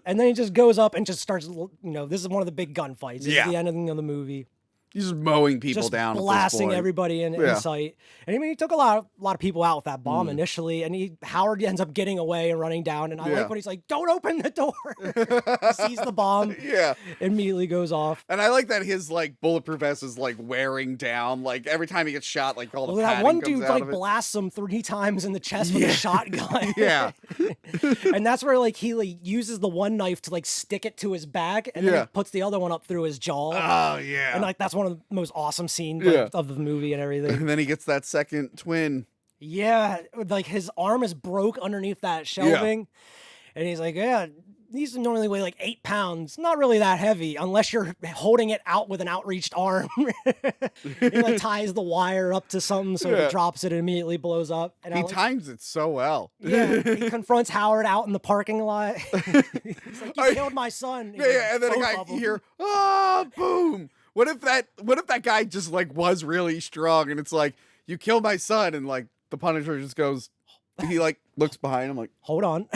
And then he just goes up and just starts, this is one of the big gunfights. This is the end of the movie. He's just mowing people down, blasting everybody in sight. And I mean, he took a lot of people out with that bomb initially, and Howard ends up getting away and running down. And I like when he's like, "Don't open the door." He sees the bomb, immediately goes off. And I like that his like bulletproof vest is like wearing down. Like every time he gets shot, like all the padding that one dude comes out of it. blasts him 3 times in the chest with a shotgun. And that's where like he like uses the one knife to like stick it to his back, and then he puts the other one up through his jaw. Oh yeah, and like that's one of the most awesome scenes of the movie and everything. And then he gets that second twin. Yeah, like his arm is broke underneath that shelving. And he's like, these normally weigh like 8 pounds. Not really that heavy unless you're holding it out with an outreached arm. He like ties the wire up to something so it drops it and immediately blows up. And he times it so well. Yeah, he confronts Howard out in the parking lot. He's like, you killed my son. And then a guy here, boom. What if that guy just like was really strong and it's like, you killed my son, and like the Punisher just goes, he like looks behind him like, hold on.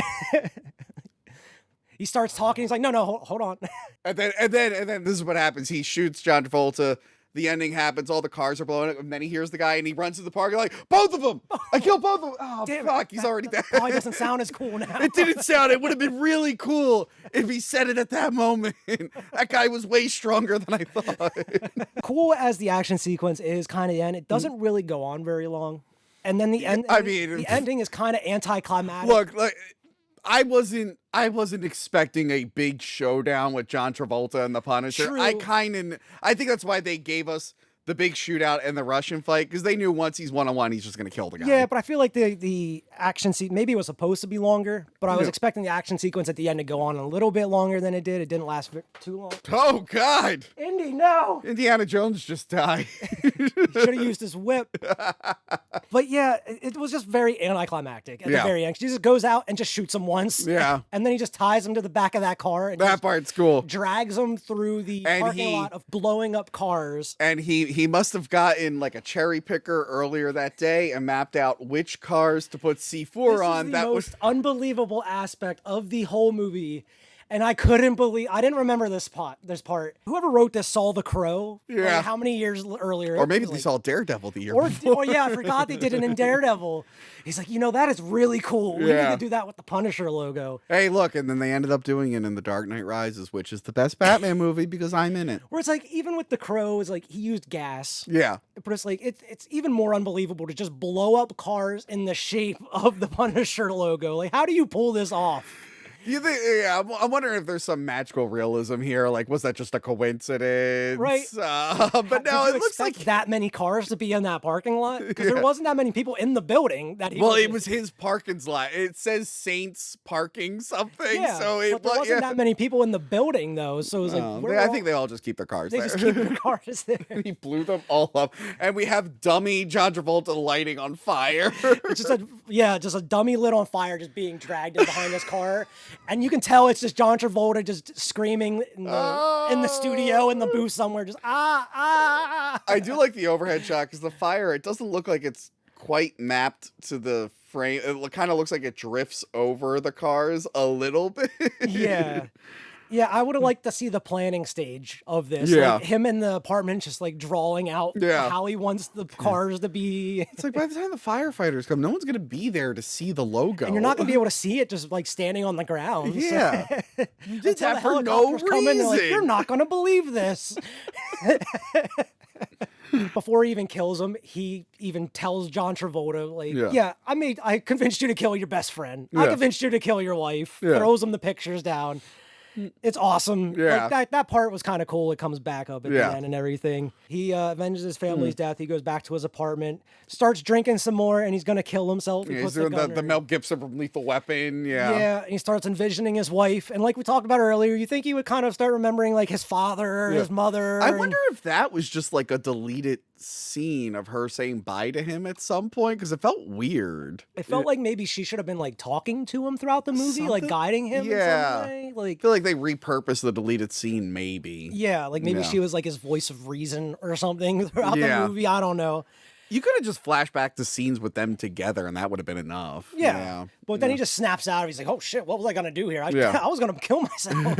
He starts talking. He's like, no, hold on. And then this is what happens. He shoots John Travolta. the ending happens, all the cars are blowing up, and then he hears the guy, and he runs to the park, like, both of them! I killed both of them! Oh, Damn fuck, it. he's already dead. Probably doesn't sound as cool now. It didn't sound, it would have been really cool if he said it at that moment. That guy was way stronger than I thought. Cool as the action sequence is kind of the end, it doesn't really go on very long. And then the the ending is kind of anticlimactic. Look, like, I wasn't expecting a big showdown with John Travolta and the Punisher. True. I think that's why they gave us the big shootout and the Russian fight, because they knew once he's one-on-one, he's just going to kill the guy. Yeah, but I feel like the action scene, maybe it was supposed to be longer, but I was expecting the action sequence at the end to go on a little bit longer than it did. It didn't last too long. Oh, God. Indy, no! Indiana Jones just died. He should have used his whip. But yeah, it was just very anticlimactic at the very end. He just goes out and just shoots him once. Yeah. And then he just ties him to the back of that car. And That part's cool. drags him through the parking lot of blowing up cars. And he must have gotten like a cherry picker earlier that day and mapped out which cars to put C4 on. That was the most unbelievable aspect of the whole movie. And I couldn't believe, I didn't remember this part. Whoever wrote this saw The Crow. Yeah. Like how many years earlier? Or maybe they saw Daredevil the year before. Or yeah, I forgot they did it in Daredevil. He's like, that is really cool. We need to do that with the Punisher logo. Hey, look, and then they ended up doing it in The Dark Knight Rises, which is the best Batman movie because I'm in it. Where it's like, even with The Crow, it's like he used gas. Yeah. But it's like, it's even more unbelievable to just blow up cars in the shape of the Punisher logo. Like, how do you pull this off? You think? Yeah, I'm wondering if there's some magical realism here. Like, was that just a coincidence? Right. But no, it looks like that many cars to be in that parking lot because there wasn't that many people in the building that he. Well, it was his parking lot. It says Saints parking something. Yeah, so but there wasn't that many people in the building though. So it was like, I think they all just keep their cars they there. just keep their cars there. He blew them all up, and we have dummy John Travolta lighting on fire. It's just a dummy lit on fire, just being dragged in behind his car, and you can tell it's just John Travolta just screaming in the studio in the booth somewhere, just I do like the overhead shot because the fire, it doesn't look like it's quite mapped to the frame. It kind of looks like it drifts over the cars a little bit. Yeah. Yeah, I would have liked to see the planning stage of this. Yeah. Like him in the apartment just like drawing out how he wants the cars to be. It's like by the time the firefighters come, no one's going to be there to see the logo. And you're not going to be able to see it just like standing on the ground. Yeah. So. You did that for no reason. Like, you're not going to believe this. Before he even kills him, he even tells John Travolta, like, I convinced you to kill your best friend. I convinced you to kill your wife. Throws him the pictures down. It's awesome. Yeah. Like that part was kind of cool. It comes back up at the end and everything. He avenges his family's death. He goes back to his apartment, starts drinking some more, and he's going to kill himself. He's doing the Mel Gibson from Lethal Weapon. Yeah. Yeah. And he starts envisioning his wife. And like we talked about earlier, you think he would kind of start remembering like his father or his mother. I wonder if that was just like a deleted scene of her saying bye to him at some point because it felt weird. It felt like maybe she should have been like talking to him throughout the movie, like guiding him in some way. Like, I feel like they repurposed the deleted scene maybe. Yeah, like maybe she was like his voice of reason or something throughout the movie. I don't know. You could have just flashed back to scenes with them together and that would have been enough. Yeah. But then he just snaps out. He's like, oh shit, what was I going to do here? I was going to kill myself.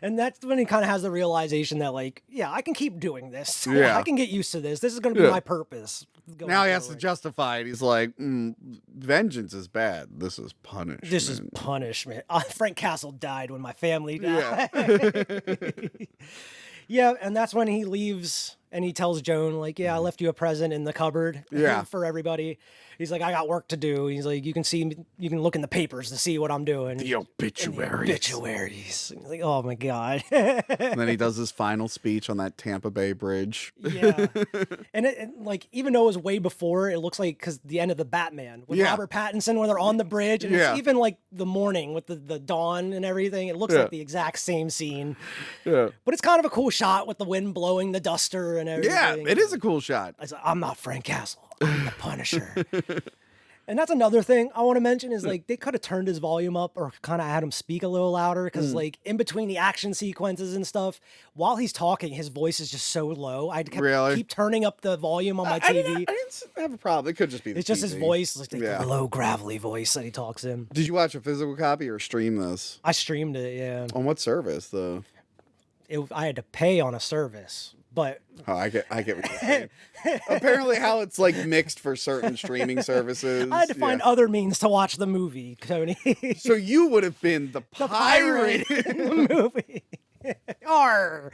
And that's when he kind of has the realization that like, I can keep doing this. I can get used to this. This is going to be my purpose. Now he has to justify it. He's like, vengeance is bad. This is punishment. This is punishment. Frank Castle died when my family died. Yeah, and that's when he leaves and he tells Joan, like, I left you a present in the cupboard for everybody. He's like, I got work to do. He's like, you can look in the papers to see what I'm doing. The obituaries. He's like, oh my God. And then he does his final speech on that Tampa Bay bridge. Yeah. And like, even though it was way before, it looks like, because the end of the Batman with Robert Pattinson when they're on the bridge. And it's even like the morning with the dawn and everything. It looks like the exact same scene. Yeah. But it's kind of a cool shot with the wind blowing the duster and everything. Yeah, it is a cool shot. I'm not Frank Castle. I'm the Punisher. And that's another thing I want to mention is like they could have turned his volume up or kind of had him speak a little louder because like in between the action sequences and stuff, while he's talking, his voice is just so low. I keep turning up the volume on my TV. I didn't have a problem. It could just be it's just his voice, like the low gravelly voice that he talks in. Did you watch a physical copy or stream this? I streamed it, yeah. On what service though? I had to pay on a service. But Oh, I get what you're saying. Apparently, how it's like mixed for certain streaming services. I had to find other means to watch the movie, Tony. So you would have been the pirate in the movie. Arr!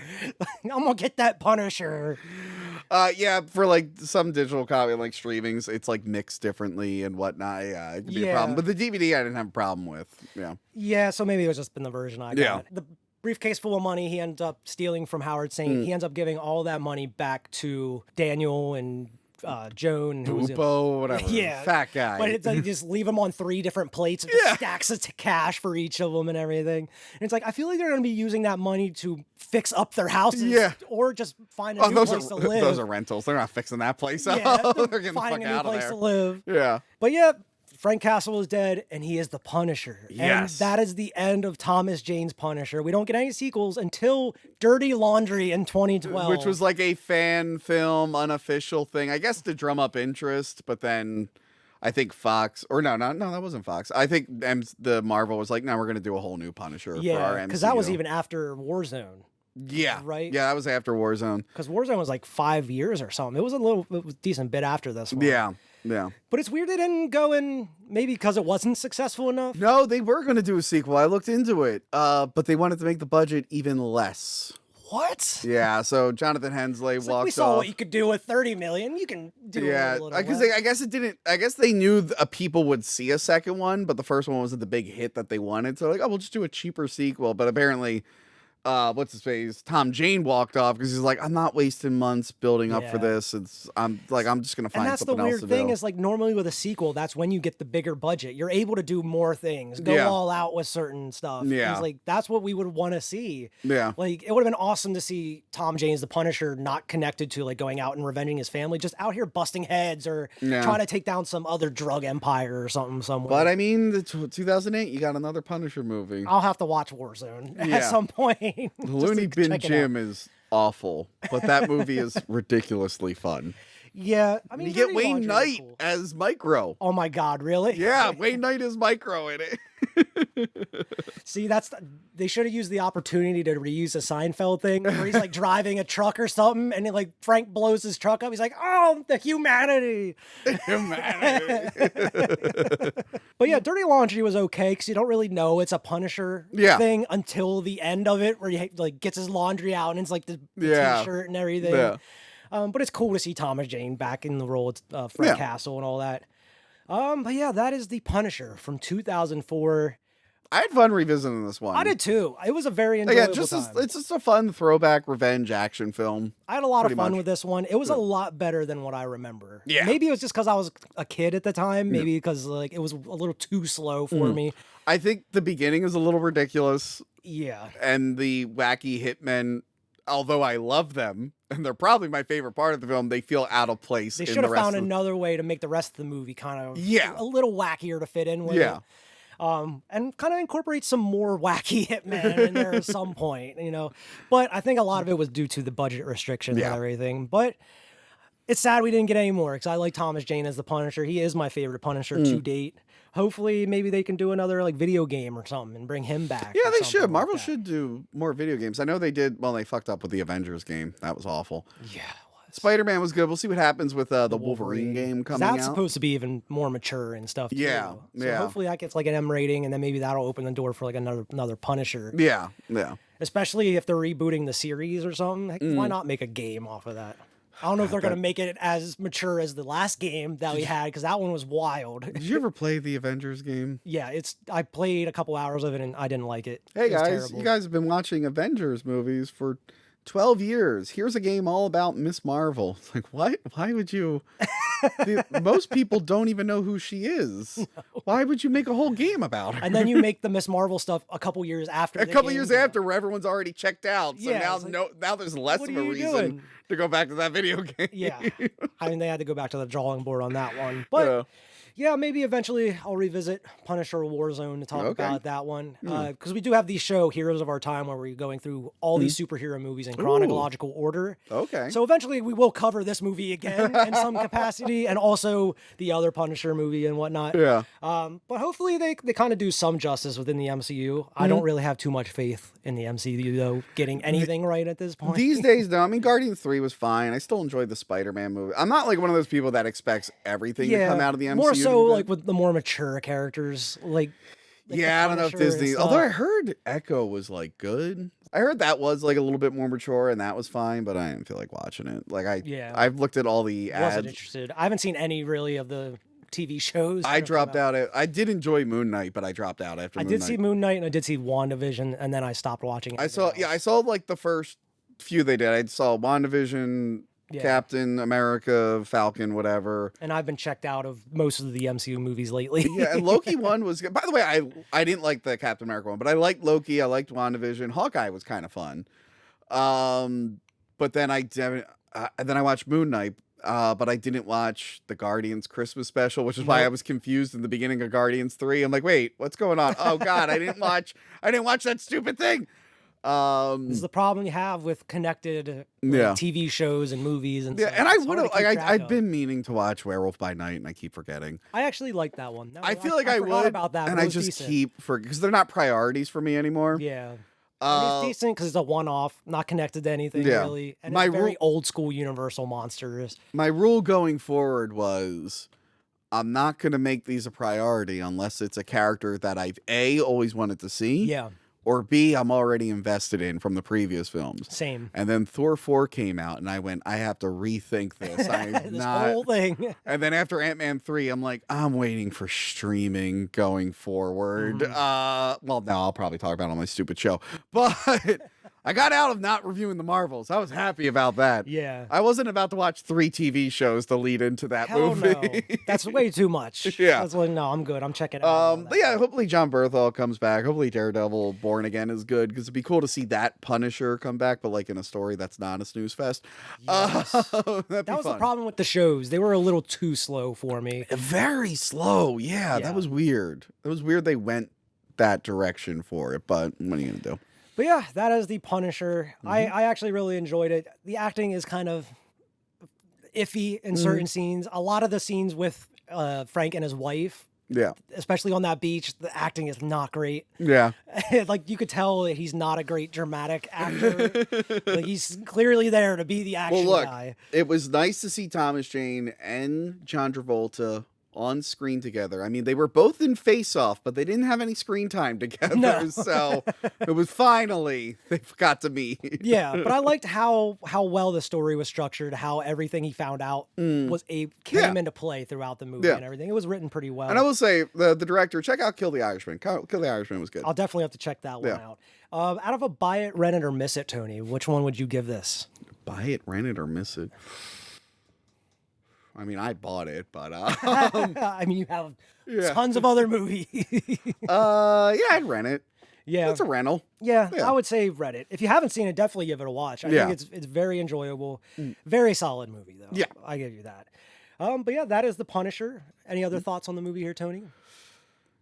I'm gonna get that Punisher. Yeah, for like some digital copy, like streamings, it's like mixed differently and whatnot. Yeah, it could be a problem. But the DVD, I didn't have a problem with. Yeah. Yeah, so maybe it was just been the version I got. Yeah. The briefcase full of money he ends up stealing from Howard Saint. He ends up giving all that money back to Daniel and Joan. Bupo, whatever. Yeah. Fat guy. But it's like just leave them on 3 different plates and just stacks of cash for each of them and everything. And it's like, I feel like they're going to be using that money to fix up their houses or just find a new place to live. Those are rentals. They're not fixing that place up. Yeah, they're getting the finding fuck a out new of place there. to live. Yeah. But yeah, Frank Castle is dead, and he is the Punisher. Yes. And that is the end of Thomas Jane's Punisher. We don't get any sequels until Dirty Laundry in 2012. Which was like a fan film, unofficial thing, I guess, to drum up interest. But then I think Fox, or no, that wasn't Fox. I think the Marvel was like, no, we're going to do a whole new Punisher for our MCU. because that was even after Warzone. Yeah. Right? Yeah, that was after Warzone. Because Warzone was like 5 years or something. It was a decent bit after this one. Yeah. Yeah. But it's weird they didn't go in, maybe because it wasn't successful enough. No, they were going to do a sequel. I looked into it. But they wanted to make the budget even less. What? Yeah, so Jonathan Hensley It's walked like we saw off. what you could do with 30 million. You can do a little because less. I guess it didn't. I guess they knew people would see a second one, but the first one wasn't the big hit that they wanted. So like, oh, we'll just do a cheaper sequel. But apparently, what's his face? Tom Jane walked off because he's like, I'm not wasting months building up for this. I'm just gonna find and that's the something else weird to thing do. is like normally with a sequel, that's when you get the bigger budget. You're able to do more things, go all out with certain stuff. Yeah. It's like that's what we would want to see. Yeah. Like it would have been awesome to see Tom Jane's the Punisher not connected to like going out and revenging his family, just out here busting heads or trying to take down some other drug empire or something somewhere. But I mean, the 2008, you got another Punisher movie. I'll have to watch Warzone at some point. Looney Bin Jim is awful, but that movie is ridiculously fun. Yeah, I mean, You get Dirty Wayne Laundry Knight is cool. as Micro. Oh my God, really? Yeah, Wayne Knight is Micro in it. See, they should have used the opportunity to reuse a Seinfeld thing where he's like driving a truck or something, and like Frank blows his truck up. He's like, "Oh, the humanity!" But yeah, Dirty Laundry was okay because you don't really know it's a Punisher thing until the end of it, where he like gets his laundry out and it's like the t-shirt and everything. Yeah. But it's cool to see Thomas Jane back in the role of Frank Castle and all that. But yeah, that is The Punisher from 2004. I had fun revisiting this one. I did too. It was a very enjoyable time. It's just a fun throwback revenge action film. I had a lot of fun much. with this one. It was a lot better than what I remember. Yeah. Maybe it was just because I was a kid at the time. Maybe because like it was a little too slow for me. I think the beginning is a little ridiculous, Yeah. and the wacky hitmen, although I love them, and they're probably my favorite part of the film, they feel out of place. They in should the have rest found of the- another way to make the rest of the movie kind of Yeah. a little wackier to fit in with Yeah. it. And kind of incorporate some more wacky hitmen in there at some point, you know. But I think a lot of it was due to the budget restrictions and everything. But it's sad we didn't get any more because I like Thomas Jane as the Punisher. He is my favorite Punisher to date. Hopefully, maybe they can do another like video game or something and bring him back. Yeah, or they something should. like Marvel that. should do more video games. I know they did. Well, they fucked up with the Avengers game. That was awful. Yeah. Spider-Man was good. We'll see what happens with the Wolverine game coming That's out. supposed to be even more mature and stuff. Yeah, too. So yeah. hopefully that gets like an M rating, and then maybe that'll open the door for like another Punisher. Yeah, yeah. Especially if they're rebooting the series or something. Heck, why not make a game off of that? I don't know if they're going to make it as mature as the last game that we had, because that one was wild. Did you ever play the Avengers game? Yeah, I played a couple hours of it and I didn't like it. Hey It was guys, terrible. you guys have been watching Avengers movies for 12 years. Here's a game all about Miss Marvel. It's like, what? Why would you? Most people don't even know who she is. No. Why would you make a whole game about her? And then you make the Miss Marvel stuff a couple years after. A the couple game years came out. after, where everyone's already checked out. So Yeah, now, it's like, now there's less what of are a you reason doing? to go back to that video game. Yeah. I mean, they had to go back to the drawing board on that one. But Yeah, maybe eventually I'll revisit Punisher Warzone to talk Okay. about that one. Because we do have the show Heroes of Our Time where we're going through all these superhero movies in chronological order. Okay. So eventually we will cover this movie again in some capacity and also the other Punisher movie and whatnot. Yeah. But hopefully they kind of do some justice within the MCU. I don't really have too much faith in the MCU, though, getting anything right at this point. These days, no. I mean, Guardians 3 was fine. I still enjoyed the Spider-Man movie. I'm not like one of those people that expects everything to come out of the MCU. More so like with the more mature characters. Like yeah, I don't know if Disney. Although I heard Echo was like good. I heard that was like a little bit more mature and that was fine, but I didn't feel like watching it. Like I've looked at all the ads. Wasn't interested. I haven't seen any really of the TV shows. I dropped out. I did enjoy Moon Knight, but I dropped out after. I did see Moon Knight and I did see WandaVision, and then I stopped watching. I saw like the first few they did. I saw WandaVision, Captain America, Falcon, whatever. And I've been checked out of most of the MCU movies lately. Yeah, and Loki one was good. By the way, I didn't like the Captain America one, but I liked Loki. I liked WandaVision. Hawkeye was kind of fun. But then I watched Moon Knight. But I didn't watch the Guardians Christmas special, which is why I was confused in the beginning of Guardians 3. I'm like, wait, what's going on? Oh God, I didn't watch that stupid thing. This is the problem you have with connected TV shows and movies and stuff. And I would have I've been meaning to watch Werewolf by Night and I keep forgetting. I actually like that one. I feel like I forgot would about that, and I just keep because they're not priorities for me anymore. Yeah. It's decent because it's a one-off, not connected to anything really, and it's very old school Universal monsters. My rule going forward was, I'm not going to make these a priority unless it's a character that I've always wanted to see, or B, I'm already invested in from the previous films. Same. And then Thor 4 came out, and I went, I have to rethink this. This whole thing. And then after Ant-Man 3, I'm like, I'm waiting for streaming going forward. Well, now I'll probably talk about it on my stupid show. But I got out of not reviewing the Marvels. I was happy about that. Yeah. I wasn't about to watch 3 TV shows to lead into that movie. No. That's way too much. Yeah. That's like, no, I'm good. I'm checking it out. But yeah, hopefully John Berthel comes back. Hopefully Daredevil Born Again is good because it'd be cool to see that Punisher come back, but like in a story that's not a snooze fest. Yes. That was the problem with the shows. They were a little too slow for me. Very slow. Yeah, that was weird. It was weird they went that direction for it, but what are you going to do? But yeah, that is the Punisher. I actually really enjoyed it. The acting is kind of iffy in certain scenes. A lot of the scenes with Frank and his wife, especially on that beach, the acting is not great. Yeah. Like you could tell that he's not a great dramatic actor. Like he's clearly there to be the action guy. It was nice to see Thomas Jane and John Travolta on screen together. I mean, they were both in Face Off, but they didn't have any screen time together. No. So it was finally they got to meet. Yeah, but I liked how well the story was structured, how everything he found out came into play throughout the movie and everything. It was written pretty well. And I will say, the director, check out Kill the Irishman. Kill the Irishman was good. I'll definitely have to check that one out. Out of a buy it, rent it, or miss it, Tony, which one would you give this? Buy it, rent it, or miss it? I mean, I bought it, but I mean, you have tons of other movies. I'd rent it. Yeah, it's a rental. Yeah, I would say rent it. If you haven't seen it, definitely give it a watch. I think it's very enjoyable. Very solid movie, though. Yeah, I give you that. But yeah, that is The Punisher. Any other thoughts on the movie here, Tony?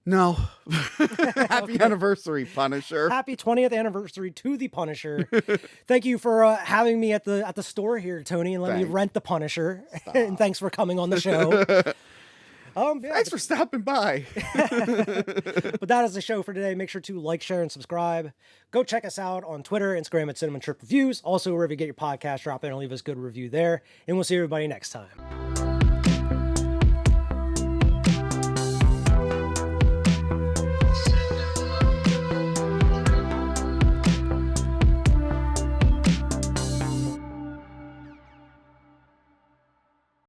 No. Happy anniversary, Punisher. Happy 20th anniversary to The Punisher. Thank you for having me at the store here, Tony, and letting me rent The Punisher. And thanks for coming on the show. Thanks for stopping by. But that is the show for today. Make sure to like, share, and subscribe. Go check us out on Twitter, Instagram at Cinnamon Trip Reviews. Also, wherever you get your podcast, drop in and leave us a good review there. And we'll see everybody next time.